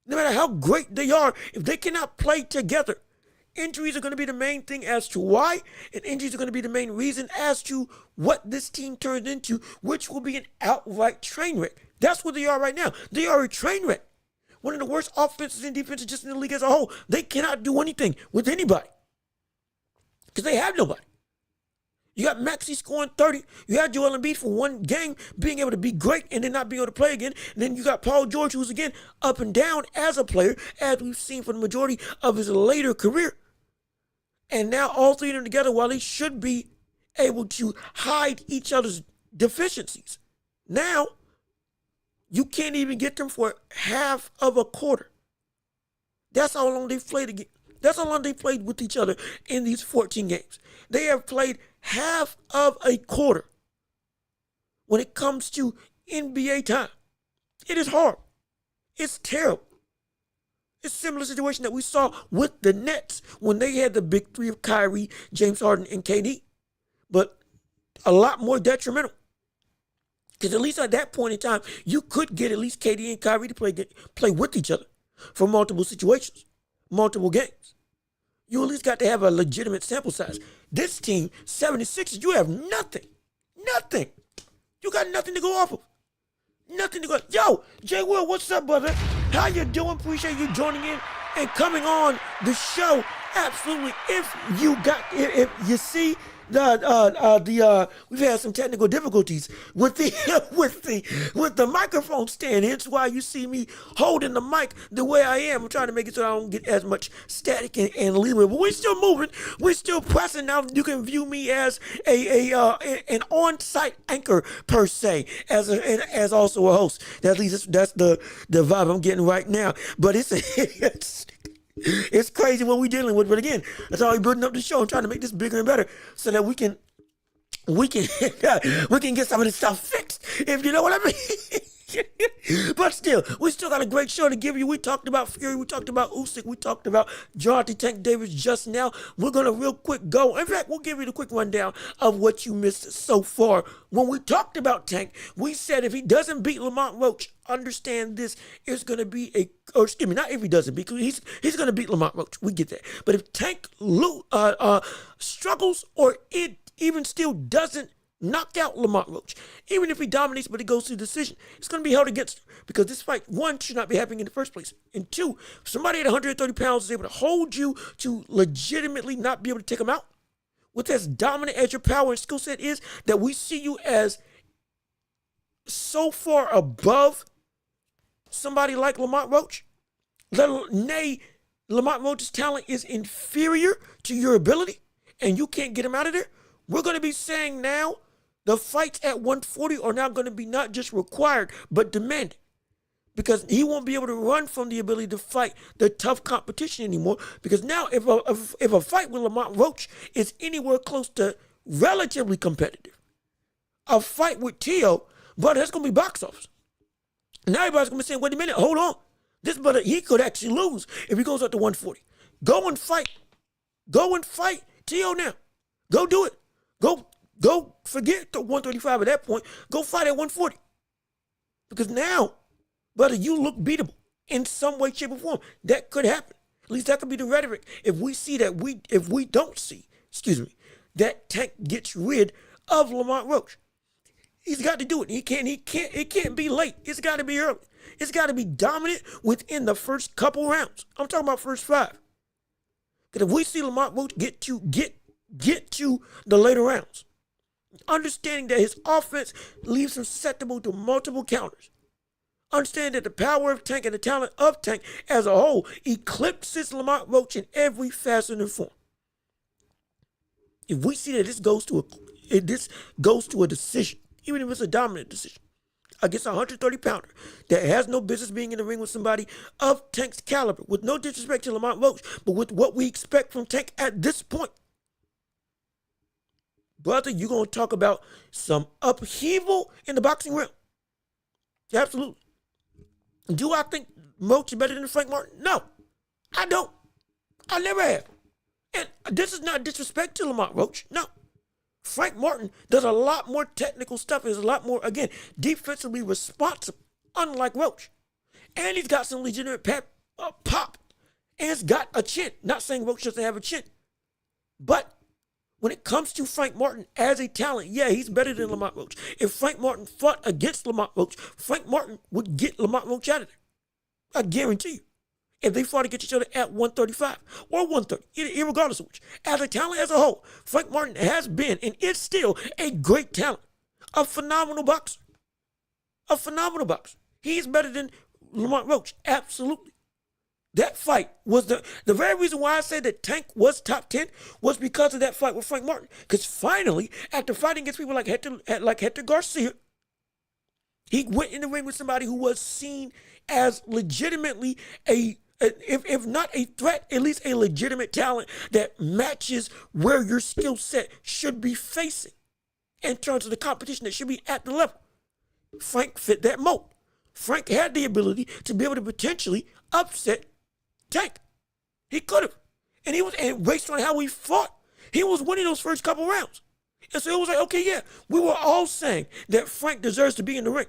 Speaker 1: no matter how great they are, if they cannot play together, injuries are going to be the main thing as to why, and injuries are going to be the main reason as to what this team turns into, which will be an outright train wreck. That's what they are right now. They are a train wreck. One of the worst offenses and defenses just in the league as a whole. They cannot do anything with anybody because they have nobody. You got Maxey scoring 30. You had Joel Embiid for one game being able to be great and then not being able to play again. And then you got Paul George, who's again up and down as a player, as we've seen for the majority of his later career. And now all three of them together, while they should be able to hide each other's deficiencies, now you can't even get them for half of a quarter. That's how long they've played again. That's how long they played with each other in these 14 games. They have played half of a quarter when it comes to NBA time. It is hard. It's terrible. It's a similar situation that we saw with the Nets when they had the big three of Kyrie, James Harden, and KD. But a lot more detrimental. Because at least at that point in time, you could get at least KD and Kyrie to play with each other for multiple situations, multiple games. You at least got to have a legitimate sample size. This team, 76ers, you have nothing. Nothing. You got nothing to go off of. Nothing to go. Yo, Jay Will, what's up, brother? How you doing? Appreciate you joining in and coming on the show. Absolutely. If you see we've had some technical difficulties with the microphone stand. Hence why you see me holding the mic the way I am. I'm trying to make it so I don't get as much static and leeway. But we're still moving. We're still pressing. Now you can view me as an on-site anchor per se, as also a host. At least that's the vibe I'm getting right now. But it's crazy what we're dealing with, but again, that's how we're building up the show and trying to make this bigger and better so that we can get some of this stuff fixed, if you know what I mean. But still, we still got a great show to give you. We talked about Fury, we talked about Usyk, we talked about Jonathan Tank Davis just now. We're gonna real quick go. In fact, we'll give you the quick rundown of what you missed so far. When we talked about Tank, we said if he doesn't beat Lamont Roach, understand this is gonna be not if he doesn't, because he's gonna beat Lamont Roach. We get that. But if Tank struggles or it even still doesn't knock out Lamont Roach, even if he dominates but he goes to decision, it's going to be held against him, because this fight, one, should not be happening in the first place, and two, if somebody at 130 pounds is able to hold you to legitimately not be able to take him out with as dominant as your power and skill set is, that we see you as so far above somebody like Lamont Roach, Lamont Roach's talent is inferior to your ability and you can't get him out of there, we're going to be saying now the fights at 140 are now going to be not just required, but demanded. Because he won't be able to run from the ability to fight the tough competition anymore. Because now if a fight with Lamont Roach is anywhere close to relatively competitive, a fight with Tio, but that's going to be box office. Now everybody's going to be saying, wait a minute, hold on. This brother, he could actually lose if he goes up to 140. Go and fight. Go and fight Tio now. Go do it. Go forget the 135 at that point. Go fight at 140. Because now, brother, you look beatable in some way, shape, or form. That could happen. At least that could be the rhetoric. If we don't see, that Tank gets rid of Lamont Roach. He's got to do it. It can't be late. It's got to be early. It's got to be dominant within the first couple rounds. I'm talking about first 5. Because if we see Lamont Roach get to the later rounds, understanding that his offense leaves him susceptible to multiple counters, understanding that the power of Tank and the talent of Tank as a whole eclipses Lamont Roach in every facet and form. If we see that this goes to a decision, even if it's a dominant decision, against a 130-pounder that has no business being in the ring with somebody of Tank's caliber, with no disrespect to Lamont Roach, but with what we expect from Tank at this point, brother, you're going to talk about some upheaval in the boxing realm. Absolutely. Do I think Roach is better than Frank Martin? No, I don't. I never have. And this is not disrespect to Lamont Roach. No. Frank Martin does a lot more technical stuff. Is a lot more, again, defensively responsible, unlike Roach. And he's got some legitimate pop. And he's got a chin. Not saying Roach doesn't have a chin. But when it comes to Frank Martin as a talent, yeah, he's better than Lamont Roach. If Frank Martin fought against Lamont Roach, Frank Martin would get Lamont Roach out of there. I guarantee you. If they fought against each other at 135 or 130, irregardless of which. As a talent as a whole, Frank Martin has been and is still a great talent. A phenomenal boxer. A phenomenal boxer. He's better than Lamont Roach. Absolutely. That fight was the very reason why I said that Tank was top 10 was because of that fight with Frank Martin. Because finally, after fighting against people like Hector Garcia, he went in the ring with somebody who was seen as legitimately if not a threat, at least a legitimate talent that matches where your skill set should be facing. in terms of the competition that should be at the level. Frank fit that mold. Frank had the ability to be able to potentially upset Tank. He could have. And based on how we fought, he was winning those first couple rounds. And so it was like, okay, yeah, we were all saying that Frank deserves to be in the ring.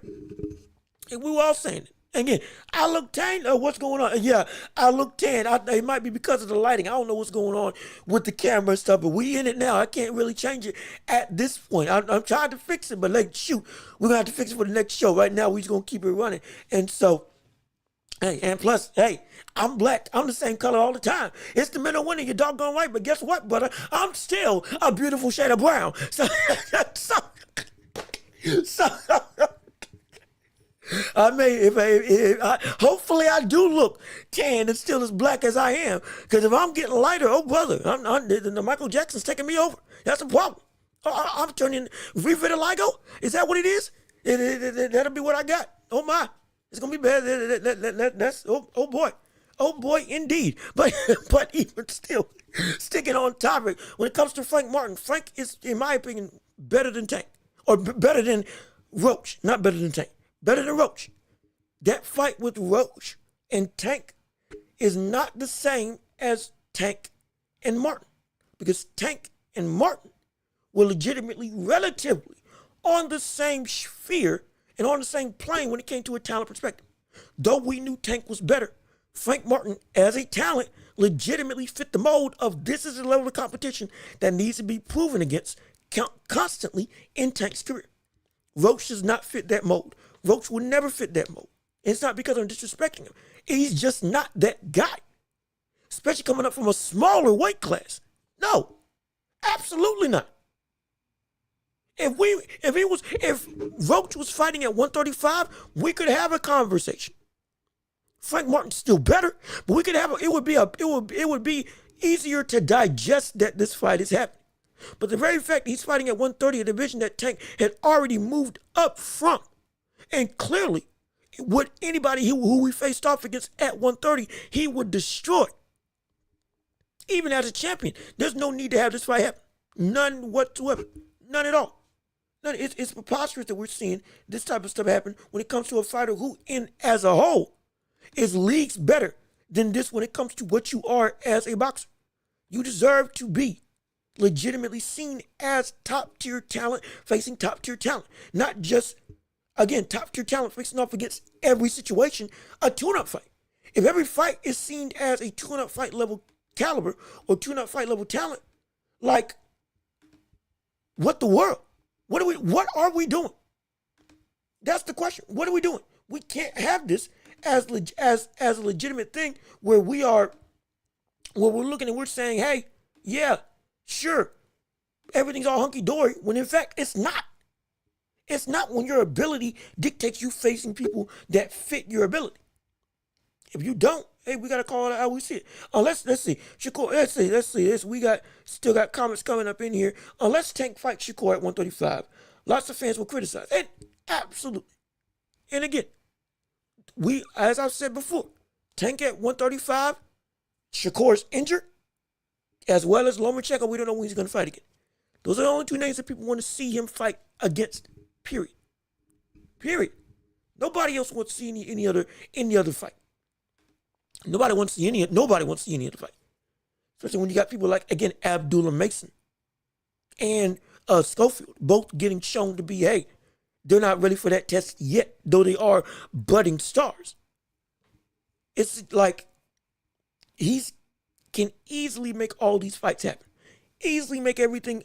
Speaker 1: And we were all saying it. Again, I look tan. What's going on? Yeah, I look tan. It might be because of the lighting. I don't know what's going on with the camera and stuff, but we in it now. I can't really change it at this point. I'm trying to fix it, but like, shoot, we're going to have to fix it for the next show. Right now, we're just going to keep it running. And so, hey, and plus, hey, I'm black. I'm the same color all the time. It's the middle winning. You're doggone right, but guess what, brother? I'm still a beautiful shade of brown. So I mean, hopefully I do look tan and still as black as I am. Because if I'm getting lighter, oh brother, the Michael Jackson's taking me over. That's a problem. I'm turning vitiligo. Is that what it is? That'll be what I got. Oh my, it's gonna be bad. That's oh boy, indeed. But even still, sticking on topic, when it comes to Frank Martin, Frank is, in my opinion, better than Tank, or better than Roach, not better than Tank. Better than Roach. That fight with Roach and Tank is not the same as Tank and Martin. Because Tank and Martin were legitimately, relatively, on the same sphere and on the same plane when it came to a talent perspective. Though we knew Tank was better, Frank Martin, as a talent, legitimately fit the mold of this is the level of competition that needs to be proven against constantly in Tank's career. Roach does not fit that mold. Roach will never fit that mold. And it's not because I'm disrespecting him. He's just not that guy. Especially coming up from a smaller weight class. No, absolutely not. If Roach was fighting at 135, we could have a conversation. Frank Martin's still better, but we could have it would be easier to digest that this fight is happening. But the very fact he's fighting at 130, a division that Tank had already moved up from, and clearly, would anybody who we faced off against at 130, he would destroy. Even as a champion, there's no need to have this fight happen. None whatsoever. None at all. None. It's preposterous that we're seeing this type of stuff happen when it comes to a fighter who, as a whole, is leagues better than this when it comes to what you are as a boxer. You deserve to be legitimately seen as top-tier talent facing top-tier talent. Not just, again, top-tier talent facing off against every situation, a tune-up fight. If every fight is seen as a tune-up fight level caliber or tune-up fight level talent, like, what the world? What are we doing? That's the question. What are we doing? We can't have this as a legitimate thing where we're looking and we're saying, hey, yeah, sure, everything's all hunky-dory, when in fact it's not. It's not when your ability dictates you facing people that fit your ability. If you don't, hey, we gotta call it how we see it. Let's see. Shakur, let's see this. We still got comments coming up in here. Unless Tank fights Shakur at 135, lots of fans will criticize. And absolutely. And again, as I've said before, Tank at 135, Shakur's injured, as well as Lomachenko. We don't know when he's gonna fight again. Those are the only two names that people want to see him fight against. Period. Nobody else wants to see any other fight. Nobody wants to see any other fight. Especially when you got people like, again, Abdullah Mason and Schofield, both getting shown to be, hey, they're not ready for that test yet, though they are budding stars. It's like he can easily make all these fights happen. Easily make everything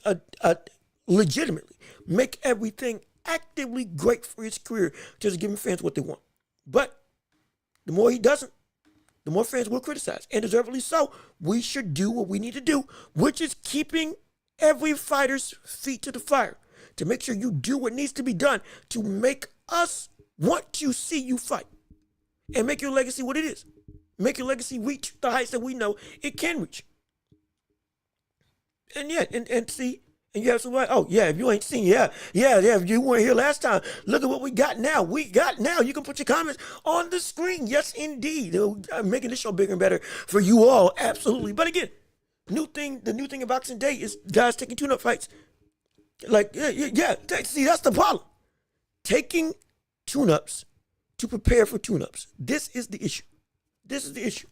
Speaker 1: legitimately. Make everything actively great for his career, just giving fans what they want. But the more he doesn't, the more fans will criticize. And deservedly so. We should do what we need to do, which is keeping every fighter's feet to the fire, to make sure you do what needs to be done to make us want to see you fight and make your legacy what it is. Make your legacy reach the heights that we know it can reach. And yeah, and see, and you have somebody, oh yeah, if you ain't seen, yeah, if you weren't here last time, look at what we got now. You can put your comments on the screen. Yes, indeed. I'm making this show bigger and better for you all, absolutely. But again, the new thing in Boxing Day is guys taking tune-up fights Like, see, that's the problem. Taking tune-ups to prepare for tune-ups. This is the issue. This is the issue.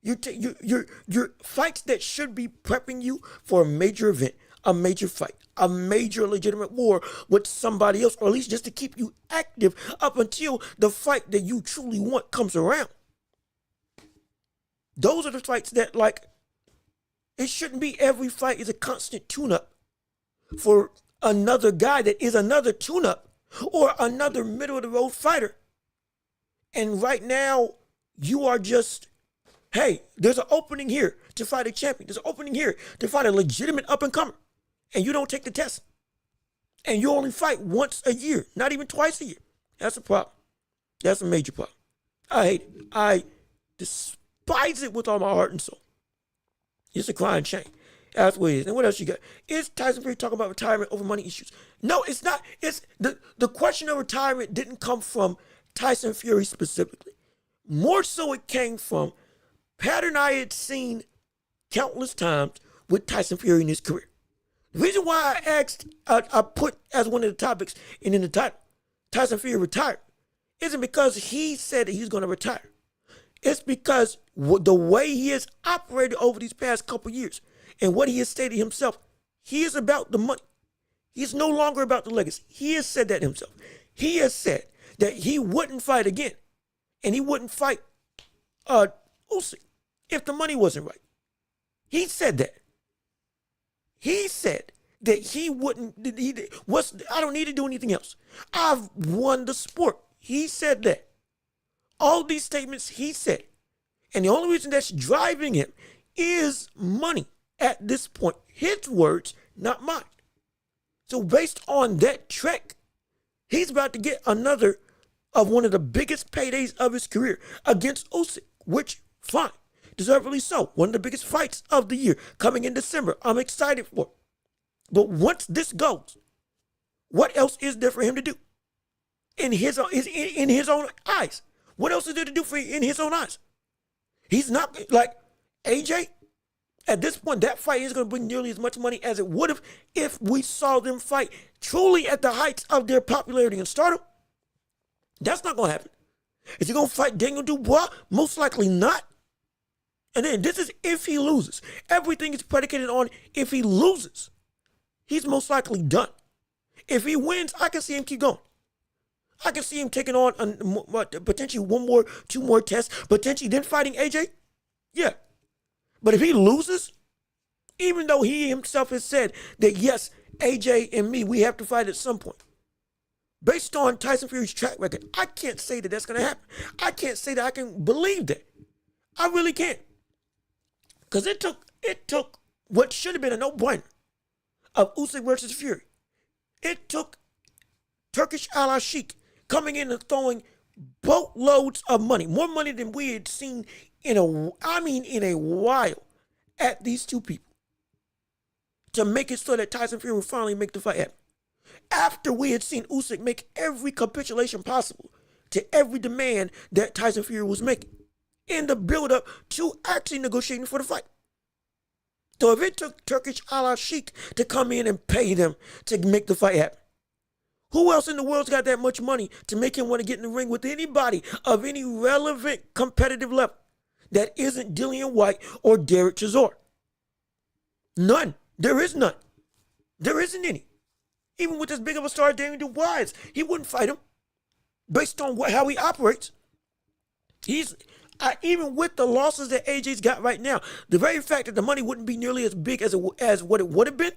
Speaker 1: Your fights that should be prepping you for a major event, a major fight, a major legitimate war with somebody else, or at least just to keep you active up until the fight that you truly want comes around. Those are the fights that, like, it shouldn't be every fight is a constant tune-up for another guy that is another tune-up or another middle-of-the-road fighter. And right now, you are just, hey, there's an opening here to fight a champion. There's an opening here to fight a legitimate up-and-comer. And you don't take the test. And you only fight once a year, not even twice a year. That's a problem. That's a major problem. I hate it. I despise it with all my heart and soul. It's a crying shame. That's what it is. And what else you got? Is Tyson Fury talking about retirement over money issues? No, it's not. It's the question of retirement didn't come from Tyson Fury specifically. More so it came from pattern I had seen countless times with Tyson Fury in his career. The reason why I asked, I put as one of the topics and in the title, Tyson Fury retired, isn't because he said that he's going to retire. It's because the way he has operated over these past couple years and what he has stated himself, he is about the money. He's no longer about the legacy. He has said that himself. He has said that he wouldn't fight again and he wouldn't fight Usyk if the money wasn't right. He said that. He said that he wouldn't, I don't need to do anything else. I've won the sport. He said that. All these statements he said. And the only reason that's driving him is money at this point. His words, not mine. So based on that track, he's about to get another of one of the biggest paydays of his career against Usyk, which, fine. Deservedly so. One of the biggest fights of the year coming in December. I'm excited for it. But once this goes, what else is there for him to do? In his own eyes. What else is there to do in his own eyes? He's not like AJ. At this point, that fight is going to bring nearly as much money as it would have if we saw them fight truly at the heights of their popularity and stardom. That's not going to happen. Is he going to fight Daniel Dubois? Most likely not. And then this is if he loses. Everything is predicated on if he loses. He's most likely done. If he wins, I can see him keep going. I can see him taking on potentially one more, two more tests, potentially then fighting AJ. Yeah. But if he loses, even though he himself has said that yes, AJ and me, we have to fight at some point. Based on Tyson Fury's track record, I can't say that that's going to happen. I can't say that I can believe that. I really can't. Because it took what should have been a no-brainer of Usyk versus Fury. It took Turkish Al-Sheikh coming in and throwing boatloads of money, more money than we had seen in a while at these two people to make it so that Tyson Fury would finally make the fight happen. After we had seen Usyk make every capitulation possible to every demand that Tyson Fury was making in the build-up to actually negotiating for the fight. So if it took Turkish Al-Sheikh to come in and pay them to make the fight happen, who else in the world's got that much money to make him want to get in the ring with anybody of any relevant competitive level that isn't Dillian White or Derek Chisora? None. There is none. There isn't any. Even with as big of a star as Daniel Dubois, he wouldn't fight him based on how he operates. Even with the losses that AJ's got right now, the very fact that the money wouldn't be nearly as big as what it would have been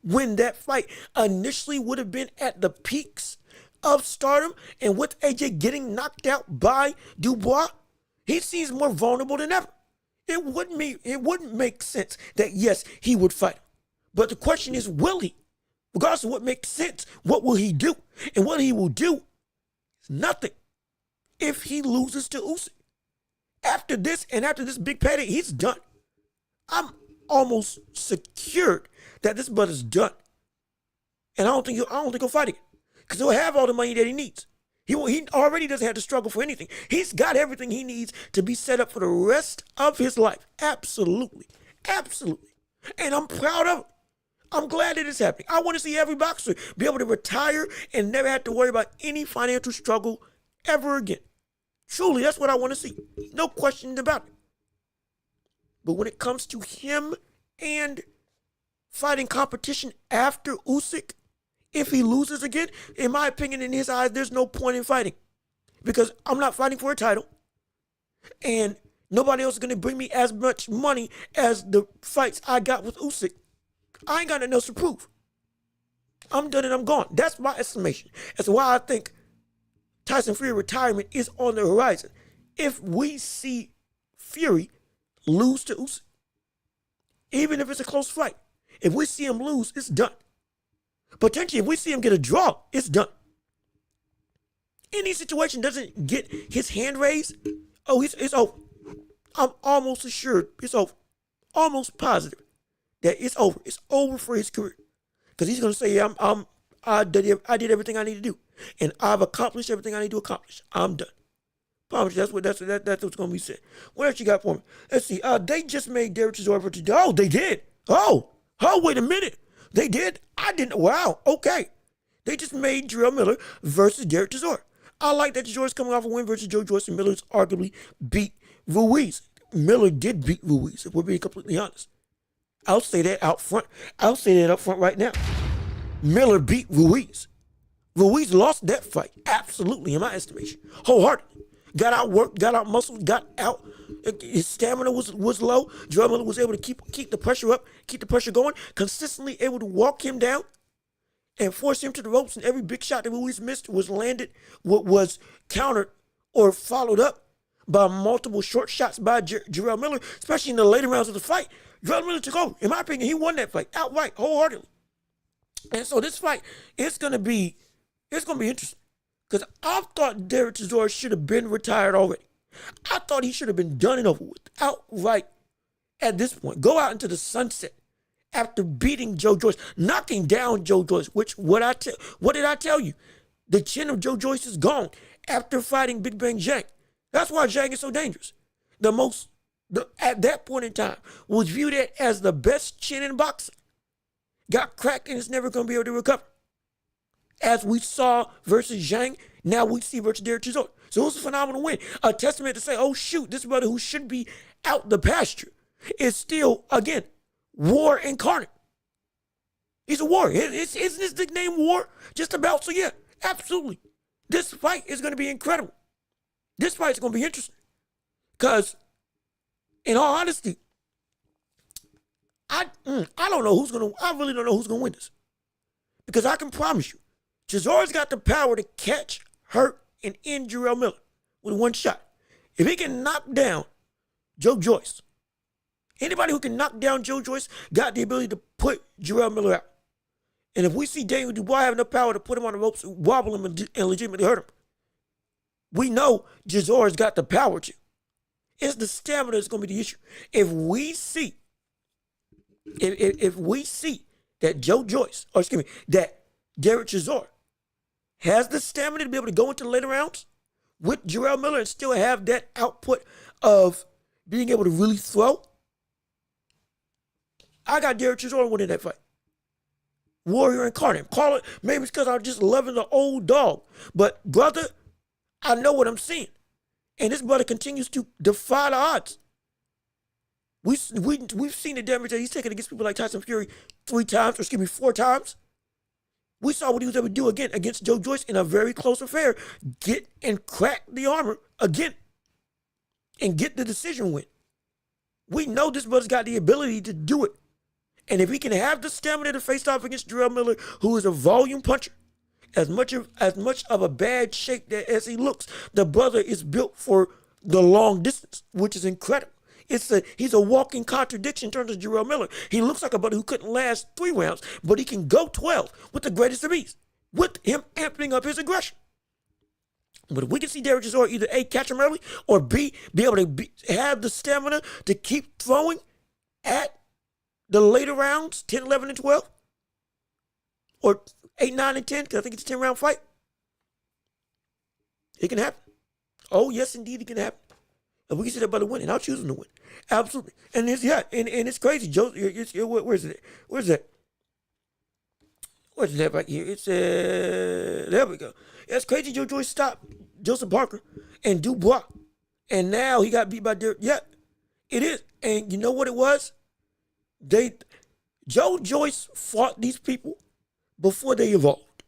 Speaker 1: when that fight initially would have been at the peaks of stardom, and with AJ getting knocked out by Dubois, he seems more vulnerable than ever. It wouldn't make sense that, yes, he would fight him. But the question is, will he? Regardless of what makes sense, what will he do? And what he will do is nothing if he loses to Usyk. After this and after this big payday, he's done. I'm almost secured that this brother's done. And I don't think he'll fight again. Because he'll have all the money that he needs. He already doesn't have to struggle for anything. He's got everything he needs to be set up for the rest of his life. Absolutely. Absolutely. And I'm proud of him. I'm glad that it's happening. I want to see every boxer be able to retire and never have to worry about any financial struggle ever again. Truly, that's what I want to see. No question about it. But when it comes to him and fighting competition after Usyk, if he loses again, in my opinion, in his eyes, there's no point in fighting. Because I'm not fighting for a title. And nobody else is going to bring me as much money as the fights I got with Usyk. I ain't got nothing else to prove. I'm done and I'm gone. That's my estimation. That's why I think Tyson Fury retirement is on the horizon. If we see Fury lose to Usyk, even if it's a close fight, if we see him lose, it's done. Potentially, if we see him get a draw, it's done. Any situation doesn't get his hand raised, it's over. I'm almost assured it's over. Almost positive that it's over. It's over for his career. Because he's going to say, I did everything I need to do. And I've accomplished everything I need to accomplish. I'm done. Promise you, that's what's going to be said. What else you got for me? Let's see. They just made Derek Chisora versus... Oh, they did. Oh, wait a minute. They did? I didn't. Wow. Okay. They just made Jarrell Miller versus Derek Chisora. I like that Chisora's coming off a win versus Joe Joyce, and Miller's arguably beat Ruiz. Miller did beat Ruiz, if we're being completely honest. I'll say that out front. I'll say that up front right now. Miller beat Ruiz. Ruiz lost that fight, absolutely, in my estimation. Wholeheartedly. Got outworked, got out muscled, got out. His stamina was low. Jarrell Miller was able to keep the pressure up, keep the pressure going, consistently able to walk him down and force him to the ropes. And every big shot that Ruiz missed was landed, was countered or followed up by multiple short shots by Jarrell Miller, especially in the later rounds of the fight. Jarrell Miller took over. In my opinion, he won that fight outright, wholeheartedly. And so this fight, it's gonna be interesting. Because I thought Derek Chisora should have been retired already. I thought he should have been done and over with outright at this point. Go out into the sunset after beating Joe Joyce, knocking down Joe Joyce, which what did I tell you? The chin of Joe Joyce is gone after fighting Big Bang Zhang. That's why Zhang is so dangerous. At that point in time, was viewed as the best chin in boxing. Got cracked and is never going to be able to recover. As we saw versus Zhang, now we see versus Derek Chisora. So it was a phenomenal win. A testament to say, oh shoot, this brother who should be out the pasture is still, again, war incarnate. He's a warrior. Isn't his nickname War? Just about, so yeah, absolutely. This fight is going to be incredible. This fight is going to be interesting. Because, in all honesty, I really don't know who's going to win this. Because I can promise you, Chisora's got the power to catch, hurt, and end Jarrell Miller with one shot. If he can knock down Joe Joyce, anybody who can knock down Joe Joyce got the ability to put Jarrell Miller out. And if we see Daniel Dubois have enough power to put him on the ropes, wobble him, and legitimately hurt him, we know Chisora's got the power to. It's the stamina that's going to be the issue. If we see that Joe Joyce, that Derek Chisora has the stamina to be able to go into the later rounds with Jarrell Miller and still have that output of being able to really throw, I got Derek Chisora winning that fight. Warrior incarnate. Call it, maybe it's because I'm just loving the old dog. But, brother, I know what I'm seeing. And this brother continues to defy the odds. We've seen the damage that he's taken against people like Tyson Fury 4 times. We saw what he was able to do again against Joe Joyce in a very close affair. Get and crack the armor again and get the decision win. We know this brother's got the ability to do it. And if he can have the stamina to face off against Jarrell Miller, who is a volume puncher, as much of a bad shape as he looks, the brother is built for the long distance, which is incredible. He's a walking contradiction in terms of Jarrell Miller. He looks like a brother who couldn't last 3 rounds, but he can go 12 with the greatest of ease, with him amping up his aggression. But if we can see Derek Chisora either A, catch him early, or B, be able to have the stamina to keep throwing at the later rounds, 10, 11, and 12, or 8, 9, and 10, because I think it's a 10-round fight, it can happen. Oh, yes, indeed, it can happen. If we can see that brother winning, I'll choose him to win. Absolutely. And it's crazy. Joe, where's it? Where's that? What's that right here? It said, there we go. That's crazy. Joe Joyce stopped Joseph Parker and Dubois. And now he got beat by Derek. Yeah, it is. And you know what it was? Joe Joyce fought these people before they evolved.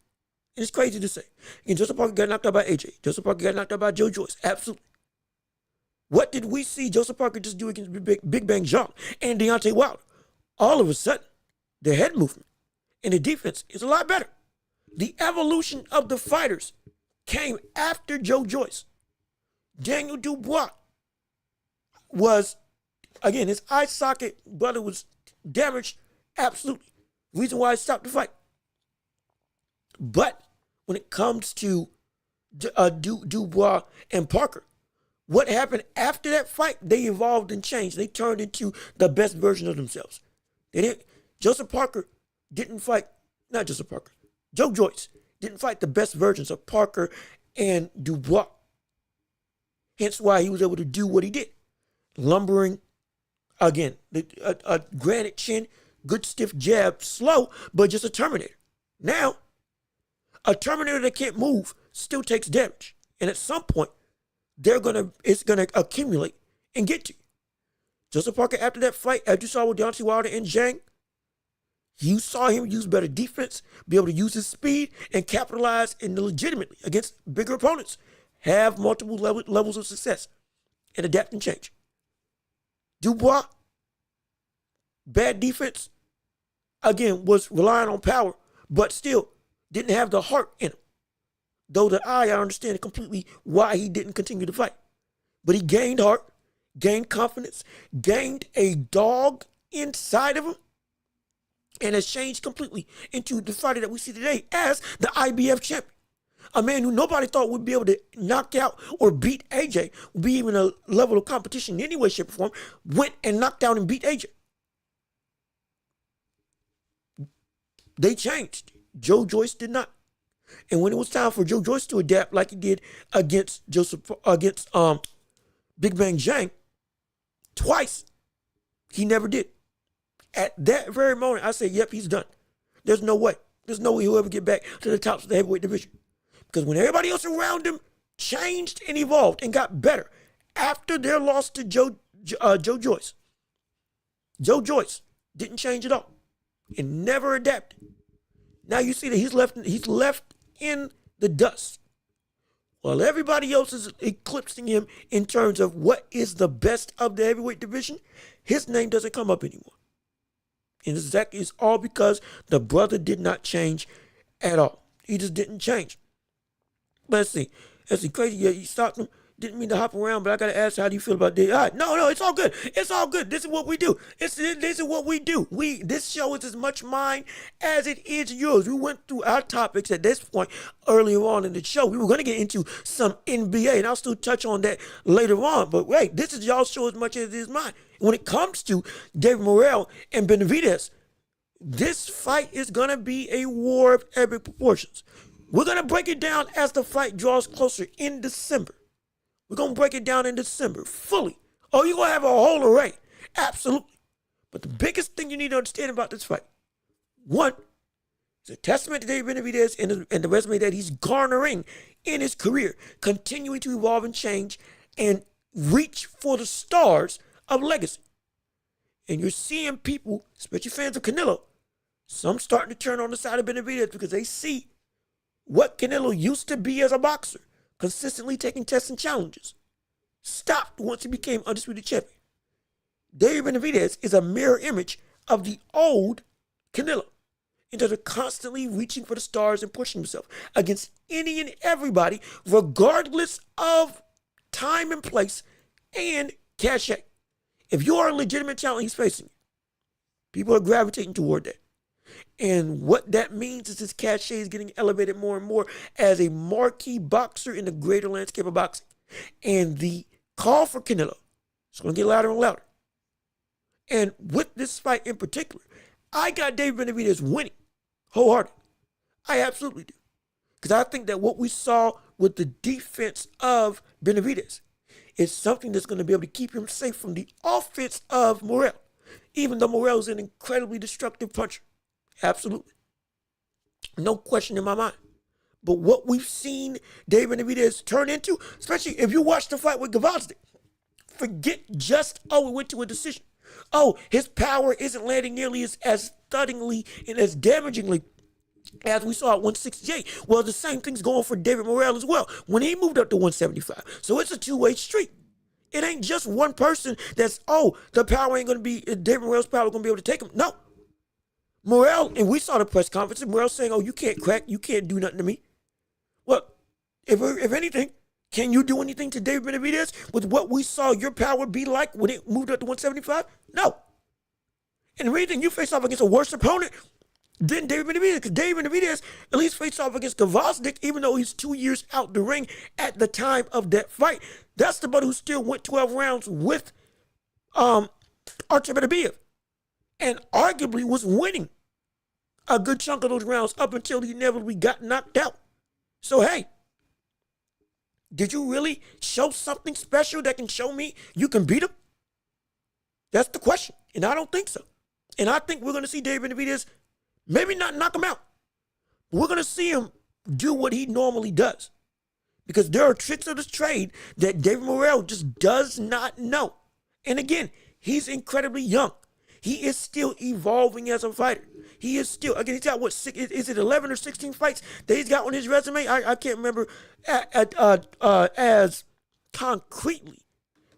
Speaker 1: And it's crazy to say. And Joseph Parker got knocked out by AJ. Joseph Parker got knocked out by Joe Joyce. Absolutely. What did we see Joseph Parker just do against Big Bang Jean and Deontay Wilder? All of a sudden, the head movement and the defense is a lot better. The evolution of the fighters came after Joe Joyce. Daniel Dubois was, again, his eye socket, brother, was damaged. Absolutely. Reason why I stopped the fight. But when it comes to Dubois and Parker, what happened after that fight? They evolved and changed. They turned into the best version of themselves. Joseph Parker didn't fight, not Joseph Parker, Joe Joyce didn't fight the best versions of Parker and Dubois. Hence why he was able to do what he did. Lumbering, again, a granite chin, good stiff jab, slow, but just a Terminator. Now, a Terminator that can't move still takes damage. And at some point, it's gonna accumulate and get to you. Joseph Parker, after that fight, as you saw with Deontay Wilder and Zhang, you saw him use better defense, be able to use his speed, and capitalize legitimately against bigger opponents. Have multiple levels of success and adapt and change. Dubois, bad defense, again, was relying on power, but still didn't have the heart in him. Though I understand completely why he didn't continue to fight. But he gained heart, gained confidence, gained a dog inside of him, and has changed completely into the fighter that we see today as the IBF champion. A man who nobody thought would be able to knock out or beat AJ, would be even a level of competition in any way, shape, or form, went and knocked out and beat AJ. They changed. Joe Joyce did not. And when it was time for Joe Joyce to adapt like he did against Big Bang Zhang twice, he never did. At that very moment, I said, yep, he's done. There's no way. There's no way he'll ever get back to the tops of the heavyweight division. Because when everybody else around him changed and evolved and got better after their loss to Joe Joyce, Joe Joyce didn't change at all and never adapted. Now you see that he's left in the dust while everybody else is eclipsing him in terms of what is the best of the heavyweight division. His name doesn't come up anymore. And it's all because the brother did not change at all. He just didn't change. Let's see. Crazy. Yeah, you stopped him. Didn't mean to hop around, but I got to ask, how do you feel about this? All right. No, it's all good. It's all good. This is what we do. This is what we do. This show is as much mine as it is yours. We went through our topics at this point earlier on in the show. We were going to get into some NBA, and I'll still touch on that later on. But wait, this is y'all's show as much as it is mine. When it comes to David Morrell and Benavidez, this fight is going to be a war of epic proportions. We're going to break it down as the fight draws closer in December. We're going to break it down in December fully. Oh, you're going to have a whole array. Absolutely. But the biggest thing you need to understand about this fight, one, it's a testament to David Benavidez and the resume that he's garnering in his career, continuing to evolve and change and reach for the stars of legacy. And you're seeing people, especially fans of Canelo, some starting to turn on the side of Benavidez because they see what Canelo used to be as a boxer, consistently taking tests and challenges, stopped once he became undisputed champion. David Benavidez is a mirror image of the old Canelo in terms of constantly reaching for the stars and pushing himself against any and everybody, regardless of time and place and cachet. If you are a legitimate talent he's facing, people are gravitating toward that. And what that means is his cachet is getting elevated more and more as a marquee boxer in the greater landscape of boxing. And the call for Canelo is going to get louder and louder. And with this fight in particular, I got David Benavidez winning wholeheartedly. I absolutely do. Because I think that what we saw with the defense of Benavidez is something that's going to be able to keep him safe from the offense of Morrell. Even though Morrell is an incredibly destructive puncher. Absolutely. No question in my mind. But what we've seen David Benavidez turn into, especially if you watch the fight with Gvozdyk, forget just, it went to a decision. Oh, his power isn't landing nearly as thuddingly and as damagingly as we saw at 168. Well, the same thing's going for David Morrell as well when he moved up to 175. So it's a two-way street. It ain't just one person that's, the power ain't going to be, David Morrell's power going to be able to take him. No. Morrell, and we saw the press conference, and Morrell saying, you can't crack, you can't do nothing to me. Well, if anything, can you do anything to David Benavidez with what we saw your power be like when it moved up to 175? No. And the reason you face off against a worse opponent than David Benavidez, because David Benavidez at least faced off against Gvozdyk, even though he's 2 years out the ring at the time of that fight. That's the buddy who still went 12 rounds with Artem Beterbiev and arguably was winning a good chunk of those rounds up until he inevitably got knocked out. So, hey, did you really show something special that can show me you can beat him? That's the question, and I don't think so. And I think we're going to see David Benavidez maybe not knock him out, but we're going to see him do what he normally does, because there are tricks of his trade that David Morrell just does not know. And again, he's incredibly young. He is still evolving as a fighter. He is still, again, he's got what, is it 11 or 16 fights that he's got on his resume? I can't remember as concretely.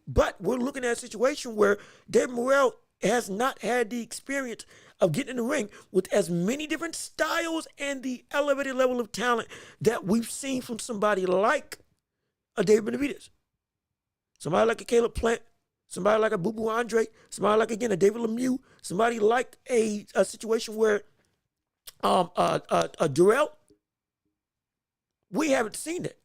Speaker 1: But we're looking at a situation where David Morrell has not had the experience of getting in the ring with as many different styles and the elevated level of talent that we've seen from somebody like a David Benavidez. Somebody like a Caleb Plant, somebody like a Boo Boo Andre, somebody like, again, a David Lemieux, somebody like a situation where Durrell. We haven't seen that.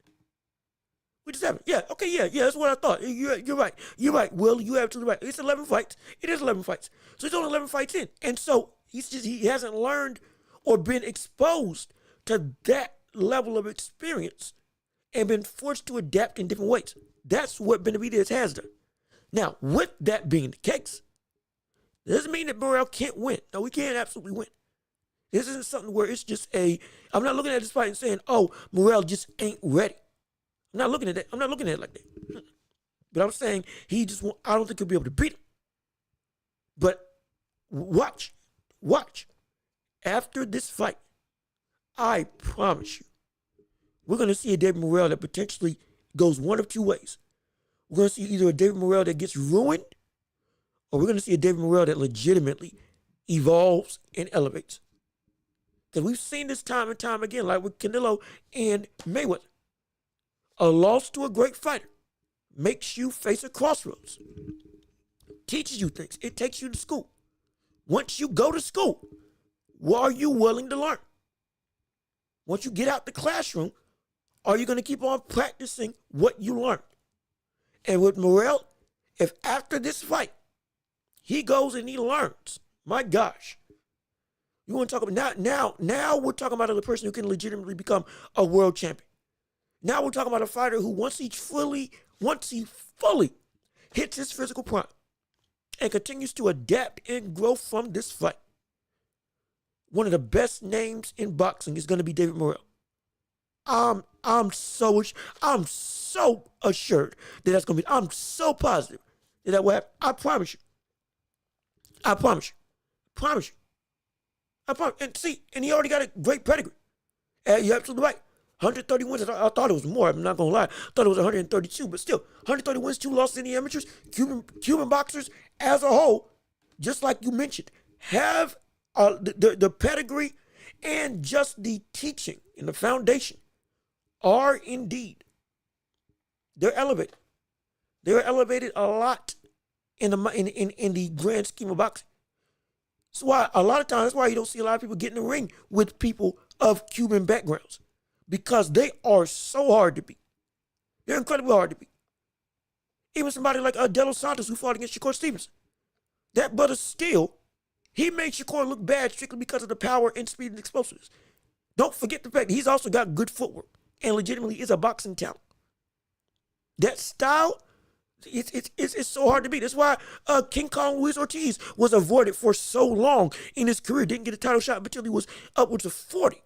Speaker 1: We just haven't. Yeah, okay, yeah, that's what I thought. You're right. You're right, Will. You're absolutely right. It's 11 fights. It is 11 fights. So he's only 11 fights in. And so he hasn't learned or been exposed to that level of experience and been forced to adapt in different ways. That's what Benavidez has done. Now, with that being the case, doesn't mean that Morrell can't win. No, he can absolutely win. This isn't something where it's just I'm not looking at this fight and saying, Morrell just ain't ready. I'm not looking at that. I'm not looking at it like that. But I'm saying I don't think he'll be able to beat him. But watch. After this fight, I promise you, we're going to see a David Morrell that potentially goes one of two ways. We're going to see either a David Morrell that gets ruined, or we're going to see a David Morrell that legitimately evolves and elevates. Because we've seen this time and time again, like with Canelo and Mayweather. A loss to a great fighter makes you face a crossroads, teaches you things. It takes you to school. Once you go to school, what are you willing to learn? Once you get out the classroom, are you going to keep on practicing what you learned? And with Morrell, if after this fight, he goes and he learns, my gosh, you want to talk about now we're talking about a person who can legitimately become a world champion. Now we're talking about a fighter who once he fully hits his physical prime and continues to adapt and grow from this fight, one of the best names in boxing is going to be David Morrell. I'm so assured that that's going to be. I'm so positive that will happen. I promise you. And he already got a great pedigree. You're absolutely right. 130 wins. I thought it was more. I'm not going to lie. I thought it was 132, but still, 130 wins, 2 losses in the amateurs. Cuban boxers as a whole, just like you mentioned, have the pedigree and just the teaching and the foundation are indeed. They're elevated. They're elevated a lot in the grand scheme of boxing. That's why a lot of times, that's why you don't see a lot of people get in the ring with people of Cuban backgrounds. Because they are so hard to beat. They're incredibly hard to beat. Even somebody like De Los Santos, who fought against Shakur Stevenson. That brother still, he made Shakur look bad strictly because of the power and speed and explosiveness. Don't forget the fact that he's also got good footwork and legitimately is a boxing talent. That style, it's so hard to beat. That's why King Kong Luis Ortiz was avoided for so long in his career. Didn't get a title shot until he was upwards of 40.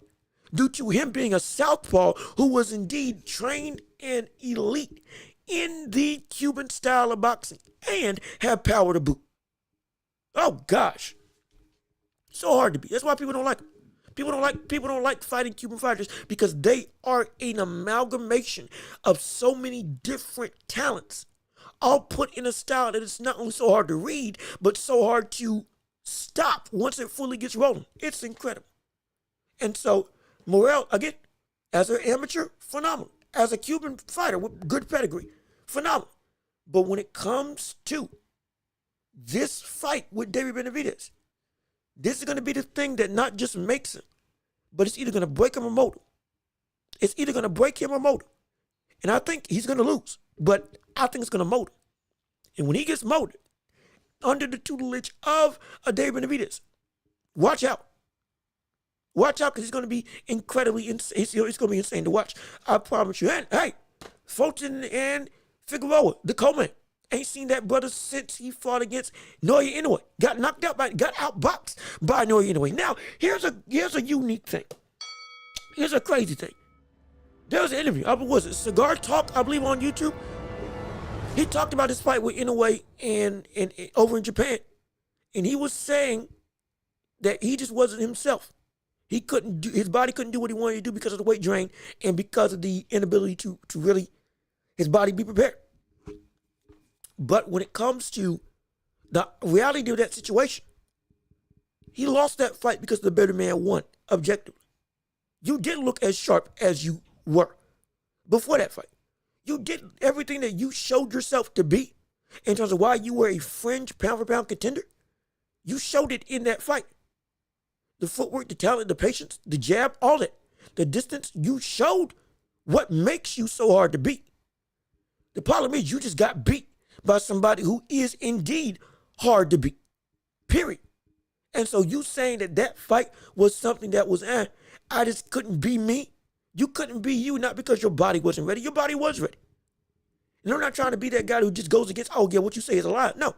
Speaker 1: due to him being a southpaw who was indeed trained and elite in the Cuban style of boxing and have power to boot. Oh gosh, so hard to beat. That's why people don't like him. People don't like fighting Cuban fighters because they are an amalgamation of so many different talents, all put in a style that it's not only so hard to read, but so hard to stop once it fully gets rolling. It's incredible. And so Morel, again, as an amateur, phenomenal. As a Cuban fighter with good pedigree, phenomenal. But when it comes to this fight with David Benavidez, this is going to be the thing that not just makes him, but it's either going to break him or mold him. It's either going to break him or mold him. And I think he's going to lose, but I think it's going to mold him. And when he gets molded under the tutelage of a David Benavidez, watch out. Watch out because he's going to be incredibly insane. It's going to be insane to watch. I promise you. And hey, Fulton and Figueroa, the co-man, ain't seen that brother since he fought against Naoya Inoue. Got outboxed by Naoya Inoue. Now, here's a unique thing. Here's a crazy thing. There was an interview. Was it Cigar Talk, I believe, on YouTube? He talked about his fight with Inoue and over in Japan. And he was saying that he just wasn't himself. His body couldn't do what he wanted to do because of the weight drain and because of the inability to really, his body be prepared. But when it comes to the reality of that situation, he lost that fight because the better man won, objectively. You didn't look as sharp as you were before that fight. You did everything that you showed yourself to be in terms of why you were a fringe pound-for-pound contender. You showed it in that fight. The footwork, the talent, the patience, the jab, all that. The distance, you showed what makes you so hard to beat. The problem is you just got beat by somebody who is indeed hard to beat, period. And so you saying that fight was something that was, I just couldn't be me. You couldn't be you, not because your body wasn't ready. Your body was ready. And I'm not trying to be that guy who just goes against, oh yeah, what you say is a lie. No.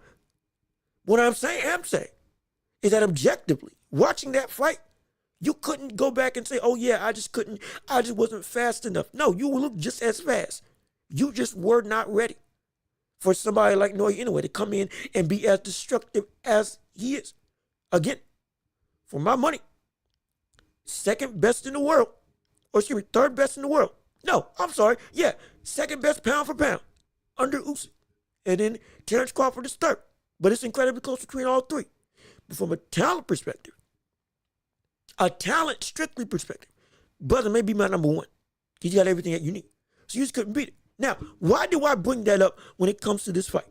Speaker 1: What I'm saying is that objectively, watching that fight, you couldn't go back and say, oh yeah, I just wasn't fast enough. No, you look just as fast. You just were not ready for somebody like Naoya Inoue to come in and be as destructive as he is. Again, for my money, second best in the world, or excuse me, third best in the world. No, I'm sorry. Yeah, second best pound for pound under Usyk. And then Terrence Crawford is third. But it's incredibly close between all three. But from a talent perspective, a talent strictly perspective, brother may be my number one. He's got everything that you need. So you just couldn't beat it. Now, why do I bring that up when it comes to this fight?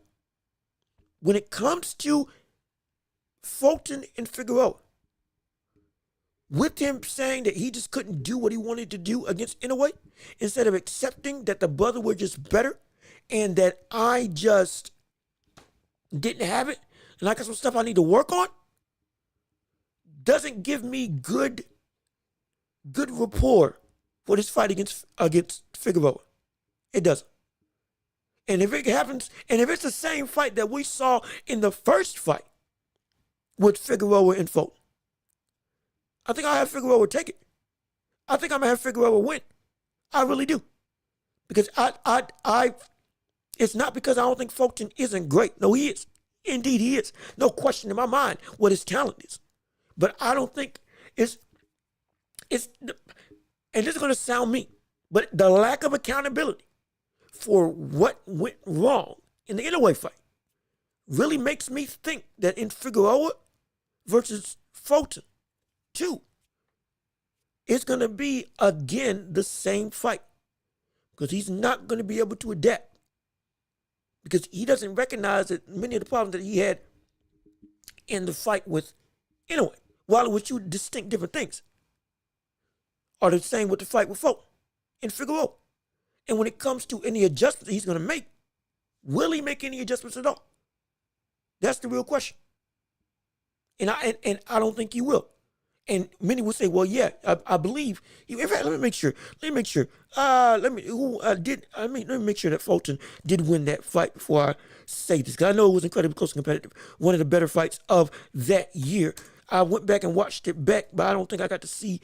Speaker 1: When it comes to Fulton and Figueroa, with him saying that he just couldn't do what he wanted to do against Inoue, instead of accepting that the brother were just better and that I just didn't have it and I got some stuff I need to work on, doesn't give me good rapport for this fight against Figueroa. It doesn't. And if it happens, and if it's the same fight that we saw in the first fight with Figueroa and Fulton, I think I'll have Figueroa take it. I think I'm going to have Figueroa win. I really do. Because it's not because I don't think Fulton isn't great. No, he is. Indeed, he is. No question in my mind what his talent is. But I don't think and this is going to sound mean, but the lack of accountability for what went wrong in the Inoue fight really makes me think that in Figueroa versus Fulton 2, it's going to be, again, the same fight. Because he's not going to be able to adapt. Because he doesn't recognize that many of the problems that he had in the fight with Inoue, while it was two distinct different things, are the same with the fight with Fulton and Figueroa. And when it comes to any adjustments that he's going to make, will he make any adjustments at all? That's the real question. And I don't think he will. And many will say, well, yeah, I believe. In fact, let me make sure. Let me make sure that Fulton did win that fight before I say this. Because I know it was incredibly close and competitive. One of the better fights of that year. I went back and watched it back, but I don't think I got to see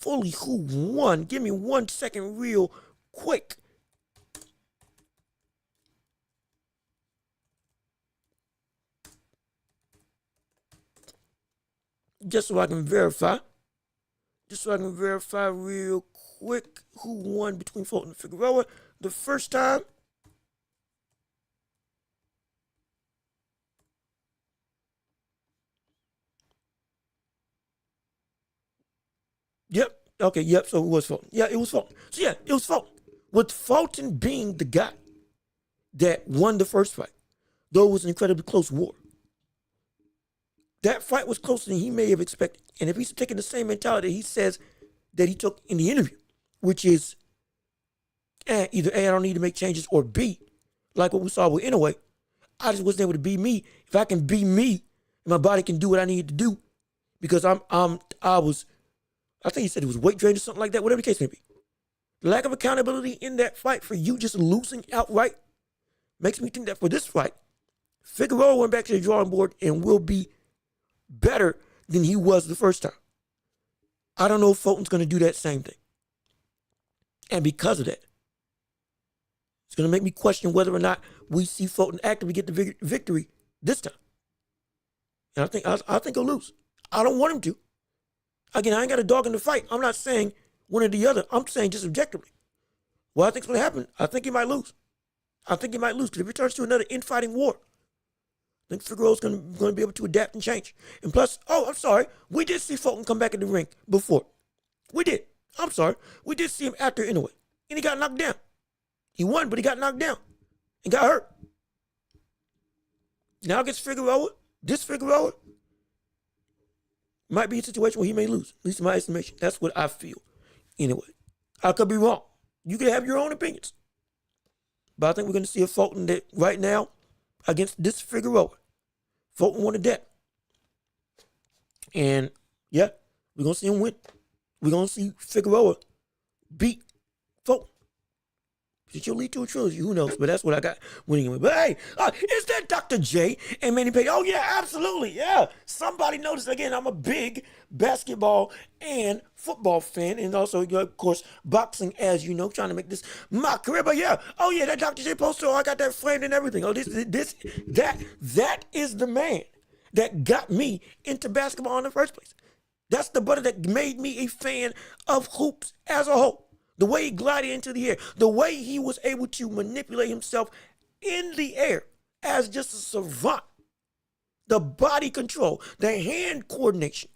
Speaker 1: fully who won. Give me 1 second real quick. Just so I can verify. Real quick who won between Fulton and Figueroa the first time. Yep. Okay, yep. So it was Fulton. Yeah, it was Fulton. So yeah, it was Fulton. With Fulton being the guy that won the first fight, though it was an incredibly close war. That fight was closer than he may have expected. And if he's taking the same mentality he says that he took in the interview, which is either A, I don't need to make changes, or B, like what we saw with Inoue, I just wasn't able to be me. If I can be me, my body can do what I need to do, because I think he said it was weight drain or something like that, whatever the case may be. The lack of accountability in that fight for you just losing outright makes me think that for this fight, Figueroa went back to the drawing board and will be better than he was the first time. I don't know if Fulton's going to do that same thing. And because of that, it's going to make me question whether or not we see Fulton actively get the victory this time. And I think he'll lose. I don't want him to. Again, I ain't got a dog in the fight. I'm not saying one or the other. I'm saying just objectively. What I think's going to happen, I think he might lose. Because if it turns to another infighting war, I think Figueroa's going to be able to adapt and change. And plus, I'm sorry, we did see Fulton come back in the ring before. We did. I'm sorry. We did see him after Inoue. And he got knocked down. He won, but he got knocked down and got hurt. Now against Figueroa, this Figueroa might be a situation where he may lose, at least in my estimation. That's what I feel. Anyway, I could be wrong. You can have your own opinions. But I think we're going to see a Fulton that right now, against this Figueroa, Fulton won a debt. And yeah, we're going to see him win. We're going to see Figueroa beat Fulton. It will lead to a trilogy, who knows? But that's what I got winning with. But hey, is that Dr. J and Manny Page? Oh yeah, absolutely, yeah. Somebody noticed again. I'm a big basketball and football fan, and also, of course, boxing, as you know, trying to make this my career. But yeah, oh yeah, that Dr. J poster. Oh, I got that framed and everything. Oh, that is the man that got me into basketball in the first place. That's the brother that made me a fan of hoops as a whole. The way he glided into the air, the way he was able to manipulate himself in the air as just a savant, the body control, the hand coordination,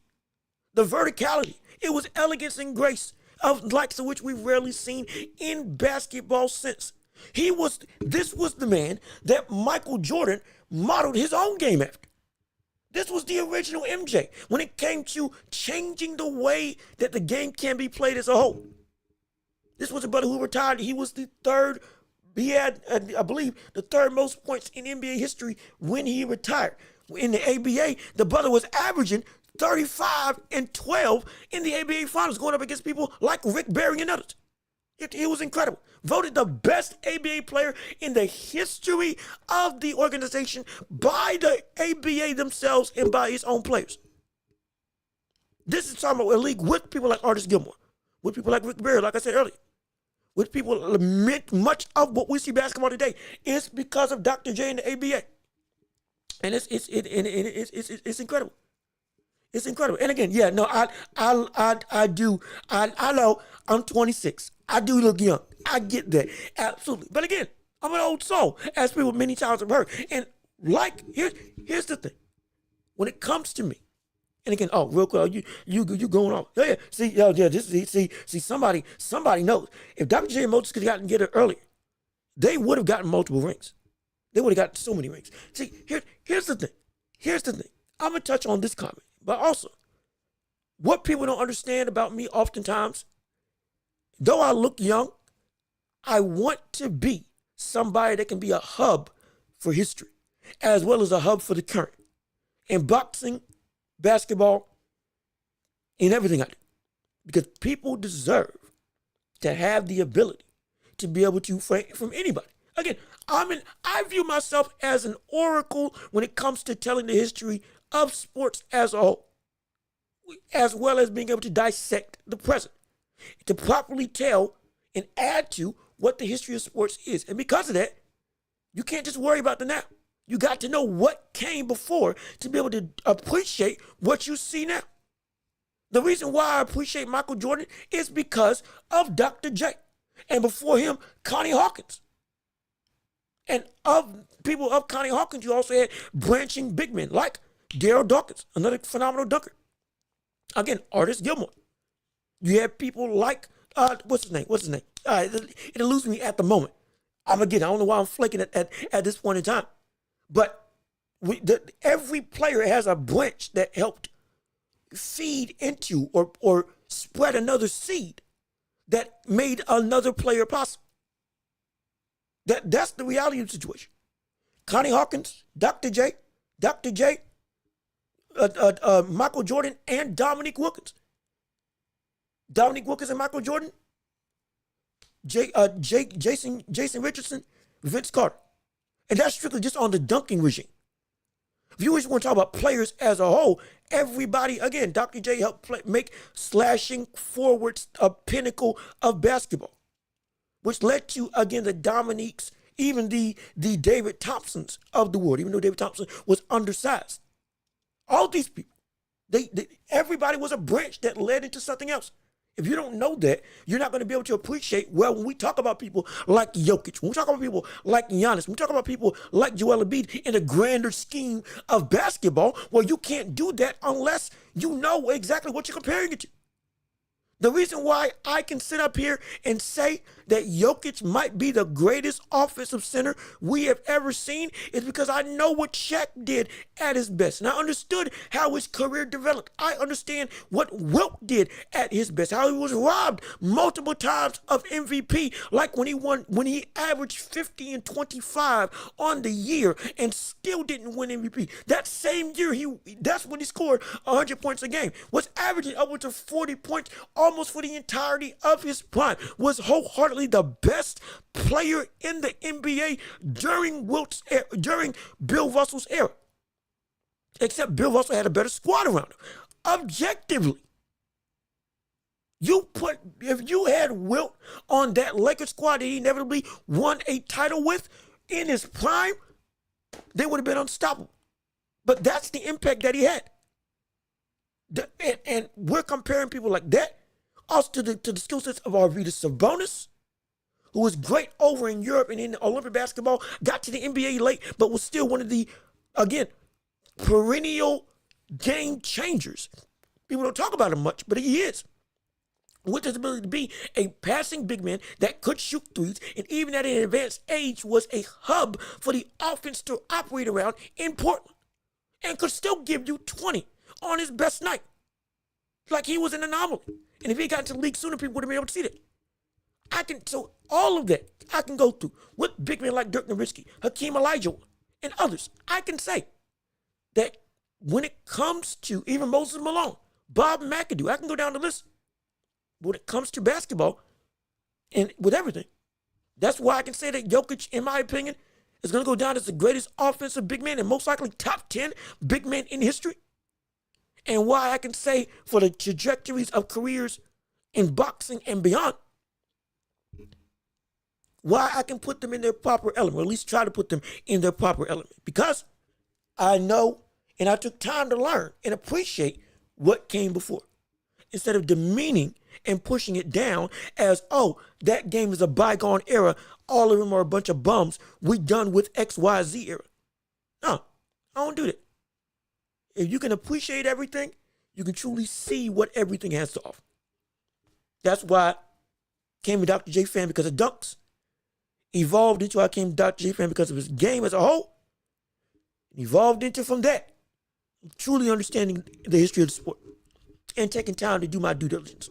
Speaker 1: the verticality. It was elegance and grace of likes of which we've rarely seen in basketball since. This was the man that Michael Jordan modeled his own game after. This was the original MJ when it came to changing the way that the game can be played as a whole. This was a brother who retired. He was the third. He had, I believe, the third most points in NBA history when he retired. In the ABA, the brother was averaging 35 and 12 in the ABA finals, going up against people like Rick Barry and others. It was incredible. Voted the best ABA player in the history of the organization by the ABA themselves and by his own players. This is talking about a league with people like Artis Gilmore, with people like Rick Barry, like I said earlier. With people, much of what we see basketball today is because of Dr. J and the ABA, and it's incredible. It's incredible. And again, yeah, no, I know I'm 26. I do look young. I get that, absolutely. But again, I'm an old soul, as people many times have heard. And like, here's the thing: when it comes to me. And again, real quick, you going on? Yeah. See, somebody knows. If Dr. J and Moses could have gotten together earlier, they would have gotten multiple rings. They would have gotten so many rings. See, here's the thing. I'm gonna touch on this comment, but also, what people don't understand about me oftentimes, though I look young, I want to be somebody that can be a hub for history, as well as a hub for the current. In boxing, basketball, and everything I do. Because people deserve to have the ability to be able to, from anybody. Again, I view myself as an oracle when it comes to telling the history of sports as a whole, as well as being able to dissect the present. to properly tell and add to what the history of sports is. And because of that, you can't just worry about the now. You got to know what came before to be able to appreciate what you see now. The reason why I appreciate Michael Jordan is because of Dr. J. And before him, Connie Hawkins. And of people of Connie Hawkins, you also had branching big men like Daryl Dawkins, another phenomenal dunker. Again, Artis Gilmore. You have people like, what's his name? It eludes me at the moment. I don't know why I'm flaking at this point in time. But every player has a branch that helped feed into or spread another seed that made another player possible. That's the reality of the situation. Connie Hawkins, Dr. J, Michael Jordan, and Dominique Wilkins. Dominique Wilkins and Michael Jordan, Jason Richardson, Vince Carter. And that's strictly just on the dunking regime. If you just want to talk about players as a whole, everybody, again, Dr. J helped make slashing forwards a pinnacle of basketball, which led to, again, the Dominiques, even the David Thompsons of the world, even though David Thompson was undersized. All these people, everybody was a branch that led into something else. If you don't know that, you're not going to be able to appreciate, well, when we talk about people like Jokic, when we talk about people like Giannis, when we talk about people like Joel Embiid in a grander scheme of basketball, well, you can't do that unless you know exactly what you're comparing it to. The reason why I can sit up here and say that Jokic might be the greatest offensive center we have ever seen is because I know what Shaq did at his best. And I understood how his career developed. I understand what Welch did at his best, how he was robbed multiple times of MVP, like when he averaged 50 and 25 on the year and still didn't win MVP. That same year, that's when he scored 100 points a game, was averaging upwards of 40 points almost for the entirety of his prime, was wholeheartedly the best player in the NBA during Bill Russell's era. Except Bill Russell had a better squad around him. Objectively, if you had Wilt on that Lakers squad that he inevitably won a title with in his prime, they would have been unstoppable. But that's the impact that he had. And we're comparing people like that also to the skill sets of Arvydas Sabonis, who was great over in Europe and in Olympic basketball, got to the NBA late, but was still one of the, again, perennial game changers. People don't talk about him much, but he is. With his ability to be a passing big man that could shoot threes, and even at an advanced age was a hub for the offense to operate around in Portland, and could still give you 20 on his best night. Like he was an anomaly. And if he got into the league sooner, people would have been able to see that. So all of that I can go through with big men like Dirk Nowitzki, Hakeem Olajuwon, and others. I can say that when it comes to even Moses Malone, Bob McAdoo, I can go down the list. But when it comes to basketball and with everything, that's why I can say that Jokic, in my opinion, is going to go down as the greatest offensive big man and most likely top 10 big man in history. And why I can say for the trajectories of careers in boxing and beyond, why I can put them in their proper element, or at least try to put them in their proper element. Because I know and I took time to learn and appreciate what came before, instead of demeaning and pushing it down as, oh, that game is a bygone era. All of them are a bunch of bums. We done with XYZ era. No, I don't do that. If you can appreciate everything, you can truly see what everything has to offer. That's why I became a Dr. J fan, because of dunks. Evolved into I became a Dr. J fan because of his game as a whole. Evolved into from that, truly understanding the history of the sport and taking time to do my due diligence.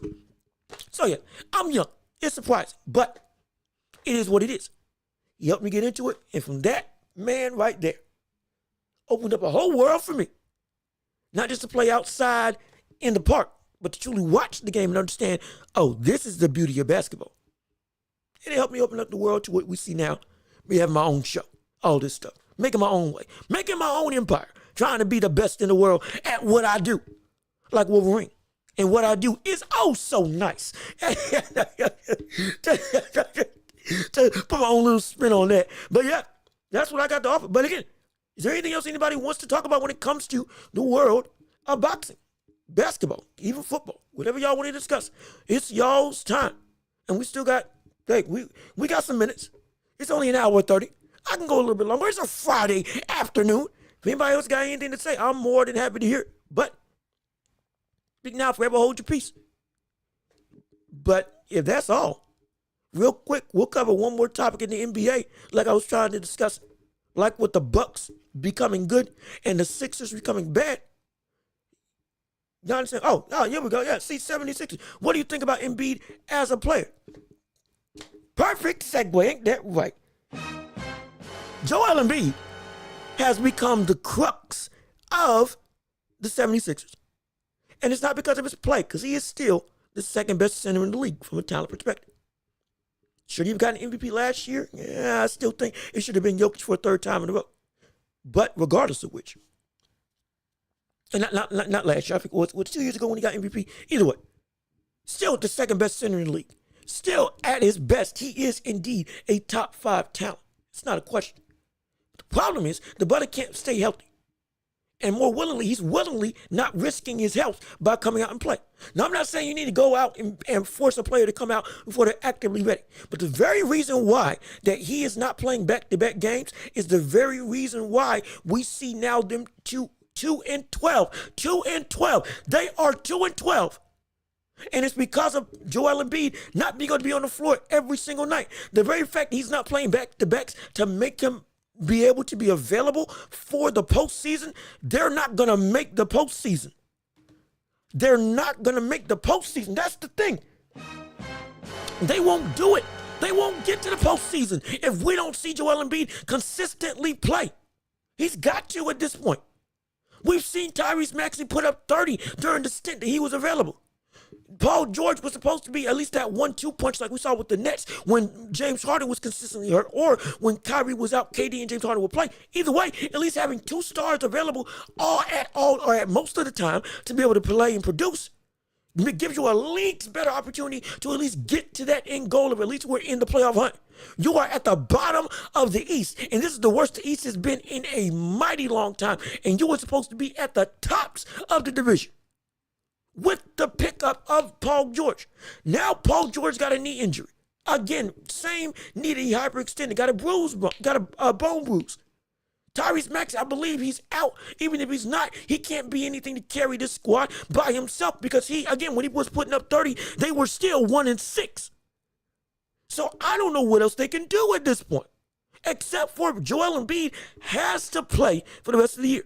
Speaker 1: So yeah, I'm young. It's surprising, but it is what it is. He helped me get into it, and from that man right there, opened up a whole world for me. Not just to play outside in the park, but to truly watch the game and understand, oh, this is the beauty of basketball. And it helped me open up the world to what we see now. Me having my own show, all this stuff, making my own way, making my own empire, trying to be the best in the world at what I do, like Wolverine. And what I do is oh so nice. To put my own little spin on that. But yeah, that's what I got to offer. But again, is there anything else anybody wants to talk about when it comes to the world of boxing, basketball, even football, whatever y'all want to discuss? It's y'all's time. And we still got, hey, we got some minutes. It's only an hour 30. I can go a little bit longer. It's a Friday afternoon. If anybody else got anything to say, I'm more than happy to hear it. But speak now, forever hold your peace. But if that's all, real quick, we'll cover one more topic in the NBA, like I was trying to discuss, like with the Bucks becoming good and the Sixers becoming bad. You understand? Oh, here we go. Yeah, see, 76ers. What do you think about Embiid as a player? Perfect segue, ain't that right? Joel Embiid has become the crux of the 76ers. And it's not because of his play, because he is still the second best center in the league from a talent perspective. Should he have gotten MVP last year? Yeah, I still think it should have been Jokic for a third time in a row. But regardless of which, and not last year, I think it was 2 years ago when he got MVP. Either way, still the second best center in the league. Still at his best, he is indeed a top 5 talent. It's not a question. The problem is the brother can't stay healthy. And more willingly, he's willingly not risking his health by coming out and play. Now, I'm not saying you need to go out and force a player to come out before they're actively ready. But the very reason why that he is not playing back-to-back games is the very reason why we see now them 2-12. 2-12. They are 2-12. And it's because of Joel Embiid not being able to be on the floor every single night. The very fact he's not playing back-to-backs to make him be able to be available for the postseason, they're not going to make the postseason. They're not going to make the postseason. That's the thing. They won't do it. They won't get to the postseason if we don't see Joel Embiid consistently play. He's got to at this point. We've seen Tyrese Maxey put up 30 during the stint that he was available. Paul George was supposed to be at least that 1-2 punch like we saw with the Nets when James Harden was consistently hurt, or when Kyrie was out, KD and James Harden would play. Either way, at least having 2 stars available or at most of the time to be able to play and produce gives you a least better opportunity to at least get to that end goal of at least we're in the playoff hunt. You are at the bottom of the East, and this is the worst the East has been in a mighty long time, and you were supposed to be at the tops of the division with the pickup of Paul George. Now Paul George got a knee injury. Again, same knee that he hyperextended, got a bone bruise. Tyrese Maxey, I believe he's out. Even if he's not, he can't be anything to carry this squad by himself because he, again, when he was putting up 30, they were still 1-6. So I don't know what else they can do at this point, except for Joel Embiid has to play for the rest of the year.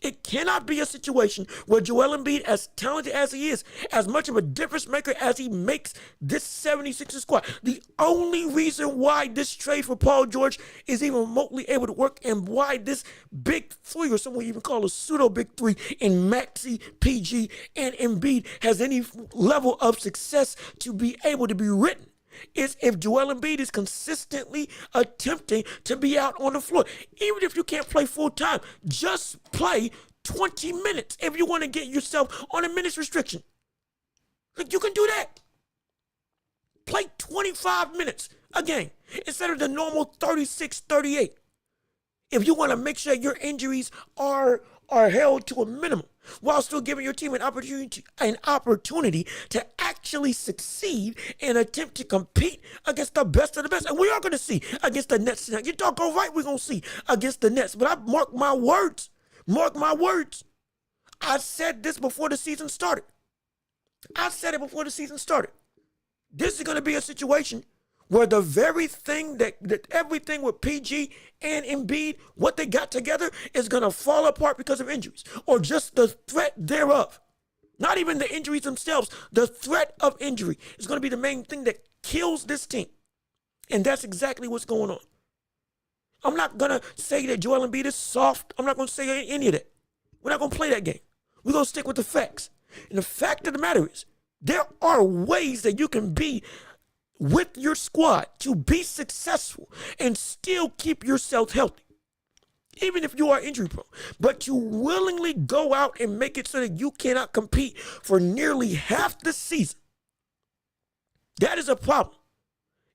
Speaker 1: It cannot be a situation where Joel Embiid, as talented as he is, as much of a difference maker as he makes this 76ers squad, the only reason why this trade for Paul George is even remotely able to work and why this big 3, or some would even call a pseudo big 3 in Maxey, PG, and Embiid has any level of success to be able to be written is if Joel Embiid is consistently attempting to be out on the floor. Even if you can't play full time, just play 20 minutes if you want to get yourself on a minutes restriction. Like, you can do that. Play 25 minutes a game instead of the normal 36, 38. If you want to make sure your injuries are held to a minimum while still giving your team an opportunity to actually succeed and attempt to compete against the best of the best. And we are going to see against the Nets. You're doggone right we're going to see against the Nets. But I mark my words. Mark my words. I said this before the season started. I said it before the season started. This is going to be a situation where the very thing that everything with PG and Embiid, what they got together, is going to fall apart because of injuries or just the threat thereof. Not even the injuries themselves. The threat of injury is going to be the main thing that kills this team. And that's exactly what's going on. I'm not going to say that Joel Embiid is soft. I'm not going to say any of that. We're not going to play that game. We're going to stick with the facts. And the fact of the matter is, there are ways that you can be with your squad to be successful and still keep yourself healthy. even if you are injury prone, but you willingly go out and make it so that you cannot compete for nearly half the season. That is a problem.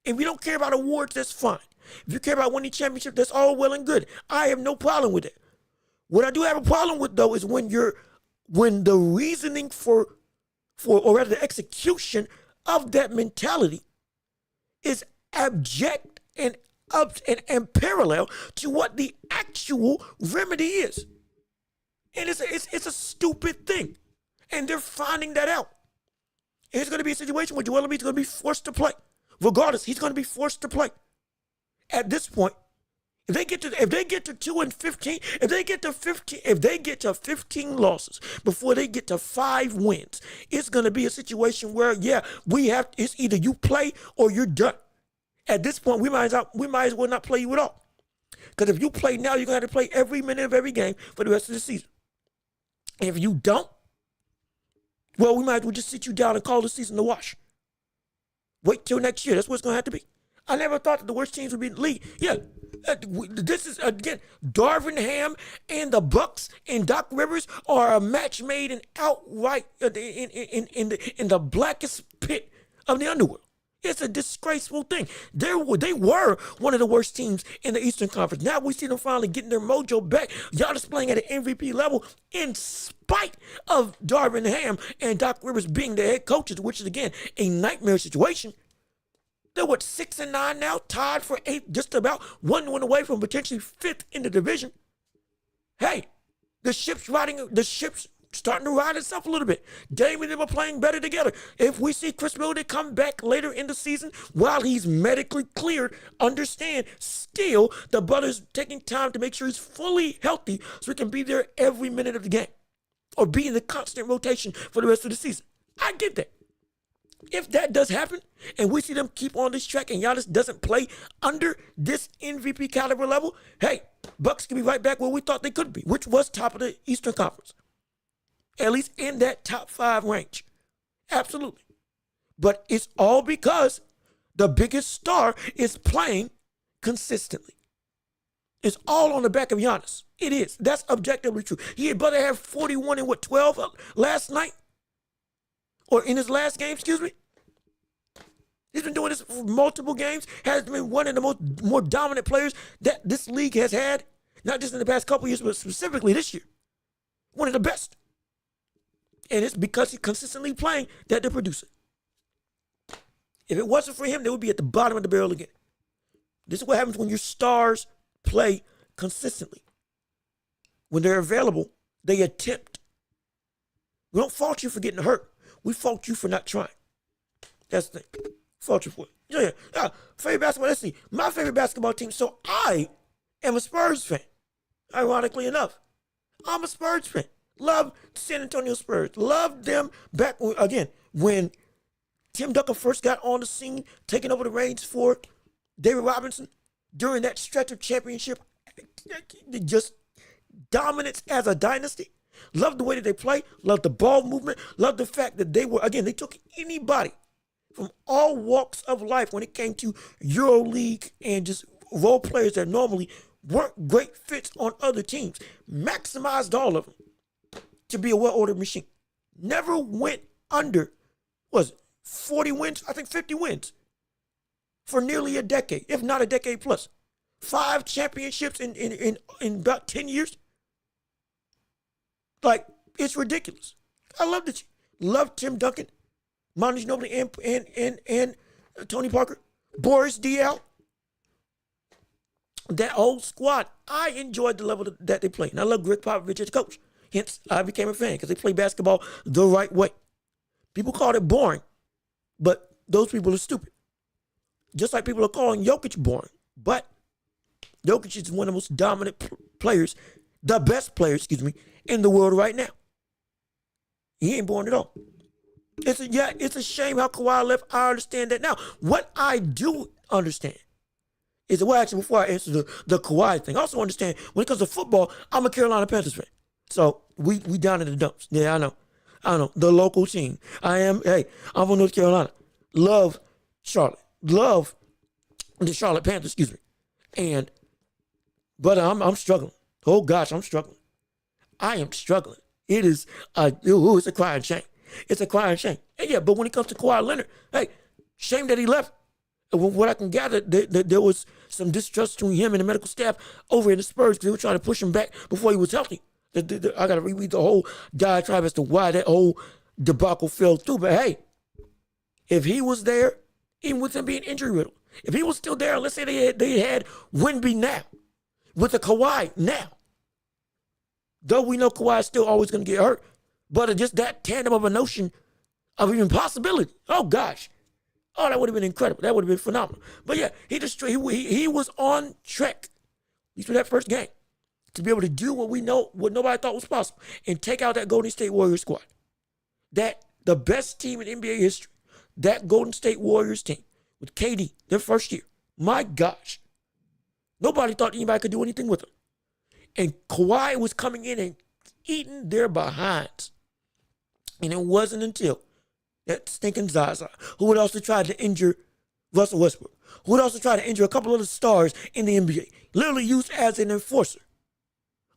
Speaker 1: If you don't care about awards, that's fine. If you care about winning championships, that's all well and good. I have no problem with it. What I do have a problem with, though, is when the reasoning for or rather the execution of that mentality is abject and parallel to what the actual remedy is. And it's a stupid thing. And they're finding that out. And it's going to be a situation where Joel Embiid's going to be forced to play. Regardless, he's going to be forced to play. At this point, if they get to 2-15, if they get to 15 losses before they get to 5 wins, it's going to be a situation where it's either you play or you're done. At this point, we might as well not play you at all. Because if you play now, you're going to have to play every minute of every game for the rest of the season. And if you don't, well, we might as well just sit you down and call the season a wash. Wait till next year. That's what it's going to have to be. I never thought that the worst teams would be in the league. Yeah, this is, again, Darvin Ham and the Bucks and Doc Rivers are a match made in outright in the blackest pit of the underworld. It's a disgraceful thing. They were one of the worst teams in the Eastern Conference. Now we see them finally getting their mojo back. Y'all just playing at an MVP level in spite of Darvin Ham and Doc Rivers being the head coaches, which is, again, a nightmare situation. They're 6-9 now, tied for 8th, just about one win away from potentially 5th in the division. Hey, the ship's starting to ride itself a little bit. Dame and them are playing better together. If we see Chris Middleton come back later in the season while he's medically cleared, understand still the brother's taking time to make sure he's fully healthy so he can be there every minute of the game or be in the constant rotation for the rest of the season. I get that. If that does happen and we see them keep on this track and Giannis doesn't play under this MVP caliber level, hey, Bucks can be right back where we thought they could be, which was top of the Eastern Conference. At least in that top 5 range. Absolutely. But it's all because the biggest star is playing consistently. It's all on the back of Giannis. It is. That's objectively true. He had better have 41 and 12 last night? Or in his last game, excuse me. He's been doing this for multiple games. Has been one of the more dominant players that this league has had. Not just in the past couple years, but specifically this year. One of the best. And it's because he's consistently playing that they're producing. If it wasn't for him, they would be at the bottom of the barrel again. This is what happens when your stars play consistently. When they're available, they attempt. We don't fault you for getting hurt. We fault you for not trying. That's the thing. Fault you for it. Yeah. Favorite basketball. Let's see. My favorite basketball team. So I am a Spurs fan. Ironically enough. I'm a Spurs fan. Love San Antonio Spurs. Love them back, again, when Tim Duncan first got on the scene, taking over the reins for David Robinson during that stretch of championship. Just dominance as a dynasty. Love the way that they play. Love the ball movement. Love the fact that they took anybody from all walks of life when it came to EuroLeague and just role players that normally weren't great fits on other teams. Maximized all of them to be a well-ordered machine. Never went under, 40 wins? I think 50 wins for nearly a decade, if not a decade plus. 5 championships in about 10 years. Like, it's ridiculous. I love the team. Love Tim Duncan, Manu Ginobili, and Tony Parker, Boris Diaw. That whole squad, I enjoyed the level that they play. And I love Greg Popovich as coach. Hence, I became a fan because they play basketball the right way. People call it boring, but those people are stupid. Just like people are calling Jokic boring. But Jokic is one of the most dominant players, the best player, in the world right now. He ain't boring at all. It's a shame how Kawhi left. I understand that now. What I do understand is, actually, before I answer the Kawhi thing, I also understand when it comes to football, I'm a Carolina Panthers fan. So we down in the dumps. Yeah, I know. The local team. I'm from North Carolina. Love Charlotte. Love the Charlotte Panthers, but I'm struggling. Oh gosh, I'm struggling. I am struggling. It's a crying shame. It's a crying shame. And yeah, but when it comes to Kawhi Leonard, hey, shame that he left. What I can gather, there was some distrust between him and the medical staff over in the Spurs because they were trying to push him back before he was healthy. I got to reread the whole diatribe as to why that whole debacle fell through. But hey, if he was there, even with him being injury riddled, if he was still there, let's say they had Wemby now, with the Kawhi now, though we know Kawhi is still always going to get hurt, but just that tandem of a notion of even possibility. Oh gosh. Oh, that would have been incredible. That would have been phenomenal. But yeah, he was on track, at least for that first game, to be able to do what nobody thought was possible and take out that Golden State Warriors squad. That the best team in NBA history, that Golden State Warriors team with KD, their first year. My gosh. Nobody thought anybody could do anything with them. And Kawhi was coming in and eating their behinds. And it wasn't until that stinking Zaza, who had also tried to injure Russell Westbrook, who had also tried to injure a couple of the stars in the NBA, literally used as an enforcer.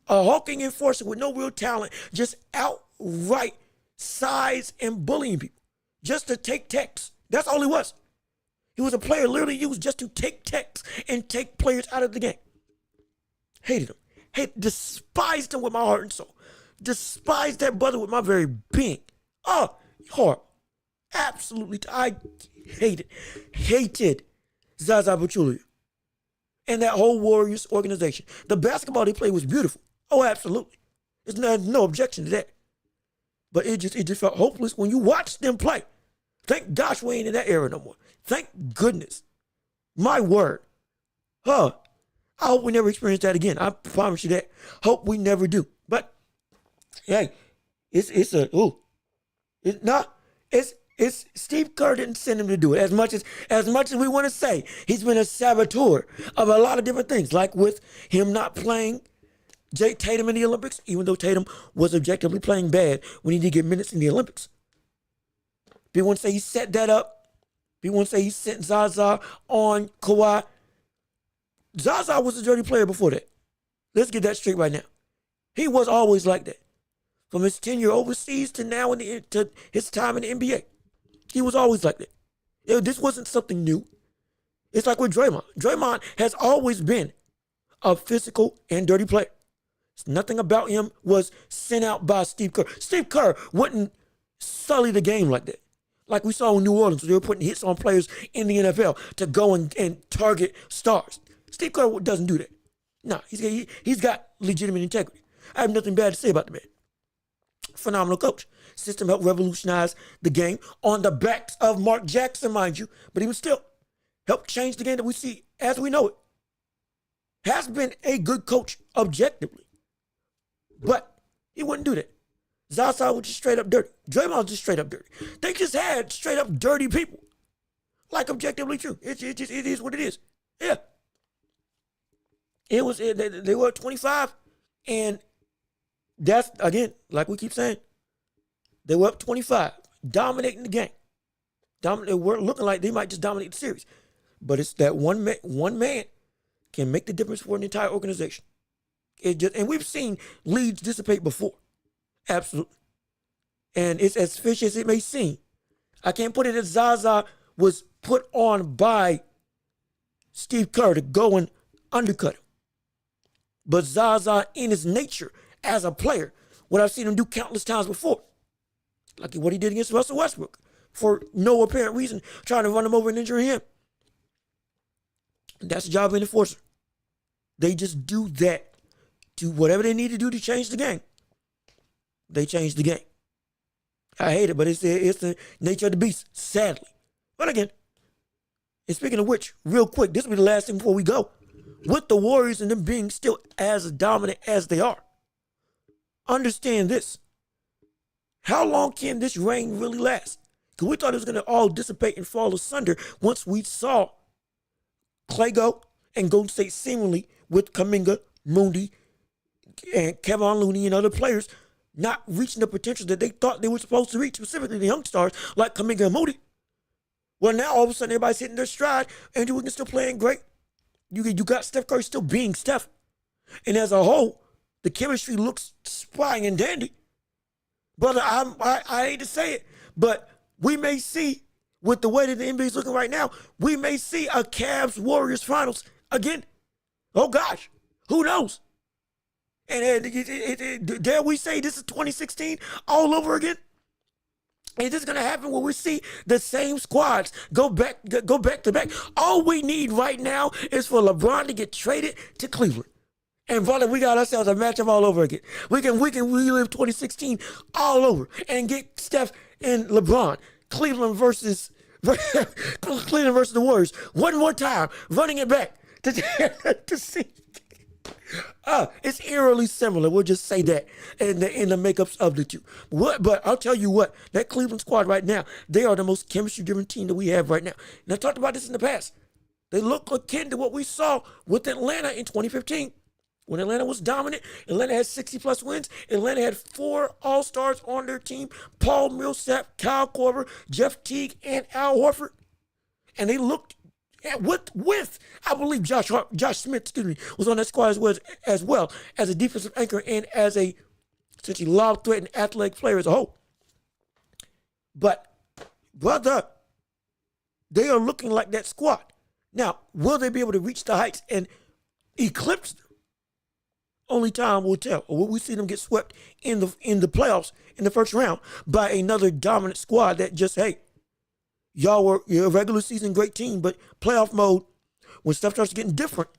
Speaker 1: A hulking enforcer with no real talent, just outright size and bullying people, just to take techs. That's all he was. He was a player literally used just to take techs and take players out of the game. Hated him. Despised him with my heart and soul. Despised that brother with my very being. Oh, horrible. Absolutely. I hated Zaza Pachulia and that whole Warriors organization. The basketball they played was beautiful. Oh, absolutely. There's no objection to that. But it just felt hopeless when you watch them play. Thank gosh we ain't in that era no more. Thank goodness. My word. I hope we never experience that again. I promise you that. Hope we never do. But hey, it's Steve Kerr didn't send him to do it. As much as we want to say, he's been a saboteur of a lot of different things, like with him not playing Tatum in the Olympics, even though Tatum was objectively playing bad when he did get minutes in the Olympics. People want to say he set that up. People want to say he sent Zaza on Kawhi. Zaza was a dirty player before that. Let's get that straight right now. He was always like that. From his tenure overseas to now to his time in the NBA. He was always like that. This wasn't something new. It's like with Draymond. Draymond has always been a physical and dirty player. Nothing about him was sent out by Steve Kerr. Steve Kerr wouldn't sully the game like that. Like we saw in New Orleans, they were putting hits on players in the NFL to go and target stars. Steve Kerr doesn't do that. No, he's got legitimate integrity. I have nothing bad to say about the man. Phenomenal coach. System helped revolutionize the game on the backs of Mark Jackson, mind you, but even still helped change the game that we see as we know it. Has been a good coach objectively, but he wouldn't do that. Zaza was just straight up dirty. Draymond was just straight up dirty. They just had straight up dirty people. Like objectively true. It is what it is. Yeah. They were 25, and that's, again, like we keep saying, they were up 25, dominating the game. They weren't looking like they might just dominate the series. But it's that one man can make the difference for an entire organization. And we've seen leads dissipate before. Absolutely. And it's as fishy as it may seem. I can't put it as Zaza was put on by Steve Kerr to go and undercut him. But Zaza, in his nature as a player, what I've seen him do countless times before, like what he did against Russell Westbrook, for no apparent reason, trying to run him over and injure him. That's the job of an enforcer. They just do that. Do whatever they need to do to change the game. They change the game. I hate it, but it's the nature of the beast, sadly. But again, and speaking of which, real quick, this will be the last thing before we go. With the Warriors and them being still as dominant as they are, understand this. How long can this reign really last? Because we thought it was going to all dissipate and fall asunder once we saw Clay go and Golden State seemingly with Kuminga, Moody, and Kevin Looney and other players not reaching the potential that they thought they were supposed to reach, specifically the young stars like Kuminga and Moody. Well, now all of a sudden everybody's hitting their stride. Andrew Wiggins still playing great. You got Steph Curry still being Steph. And as a whole, The chemistry looks spry and dandy. Brother, I hate to say it, but we may see, with the way that the NBA is looking right now, we may see a Cavs-Warriors finals again. Oh, gosh. Who knows? And dare we say this is 2016 all over again? Is this going to happen where we see the same squads go back to back? All we need right now is for LeBron to get traded to Cleveland. And brother, we got ourselves a matchup all over again. We can relive 2016 all over and get Steph and LeBron. Cleveland versus the Warriors. One more time, running it back to see. It's eerily similar. We'll just say that in the makeups of the two. But I'll tell you what, that Cleveland squad right now, they are the most chemistry-driven team that we have right now. And I talked about this in the past. They look akin to what we saw with Atlanta in 2015. When Atlanta was dominant, Atlanta had 60-plus wins. Atlanta had 4 All-Stars on their team: Paul Millsap, Kyle Korver, Jeff Teague, and Al Horford. And they looked with I believe Josh Smith, was on that squad as well as a defensive anchor and as a essentially lob threat and athletic player as a whole. But brother, they are looking like that squad. Now, will they be able to reach the heights and eclipse them? Only time will tell. Or will we see them get swept in the playoffs in the first round by another dominant squad that just, hey, you're a regular season great team, but playoff mode, when stuff starts getting different,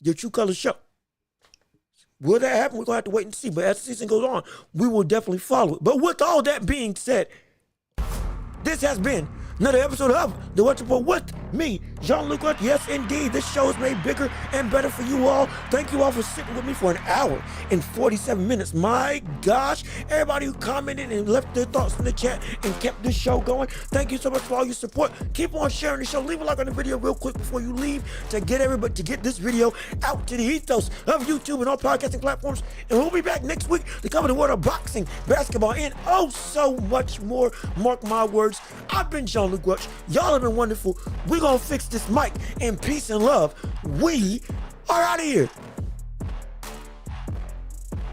Speaker 1: your true colors show. Will that happen? We're going to have to wait and see. But as the season goes on, we will definitely follow it. But with all that being said, this has been another episode of The Welch Report with me, Jean-Luc Welch. Yes, indeed, this show is made bigger and better for you all. Thank you all for sitting with me for an hour and 47 minutes. My gosh, everybody who commented and left their thoughts in the chat and kept this show going, thank you so much for all your support. Keep on sharing the show. Leave a like on the video real quick before you leave to get this video out to the ethos of YouTube and all podcasting platforms. And we'll be back next week to cover the world of boxing, basketball, and oh so much more. Mark my words. I've been Jean-Luc Welch. Y'all have been wonderful. We're going to fix this mic in peace and love. We are out of here.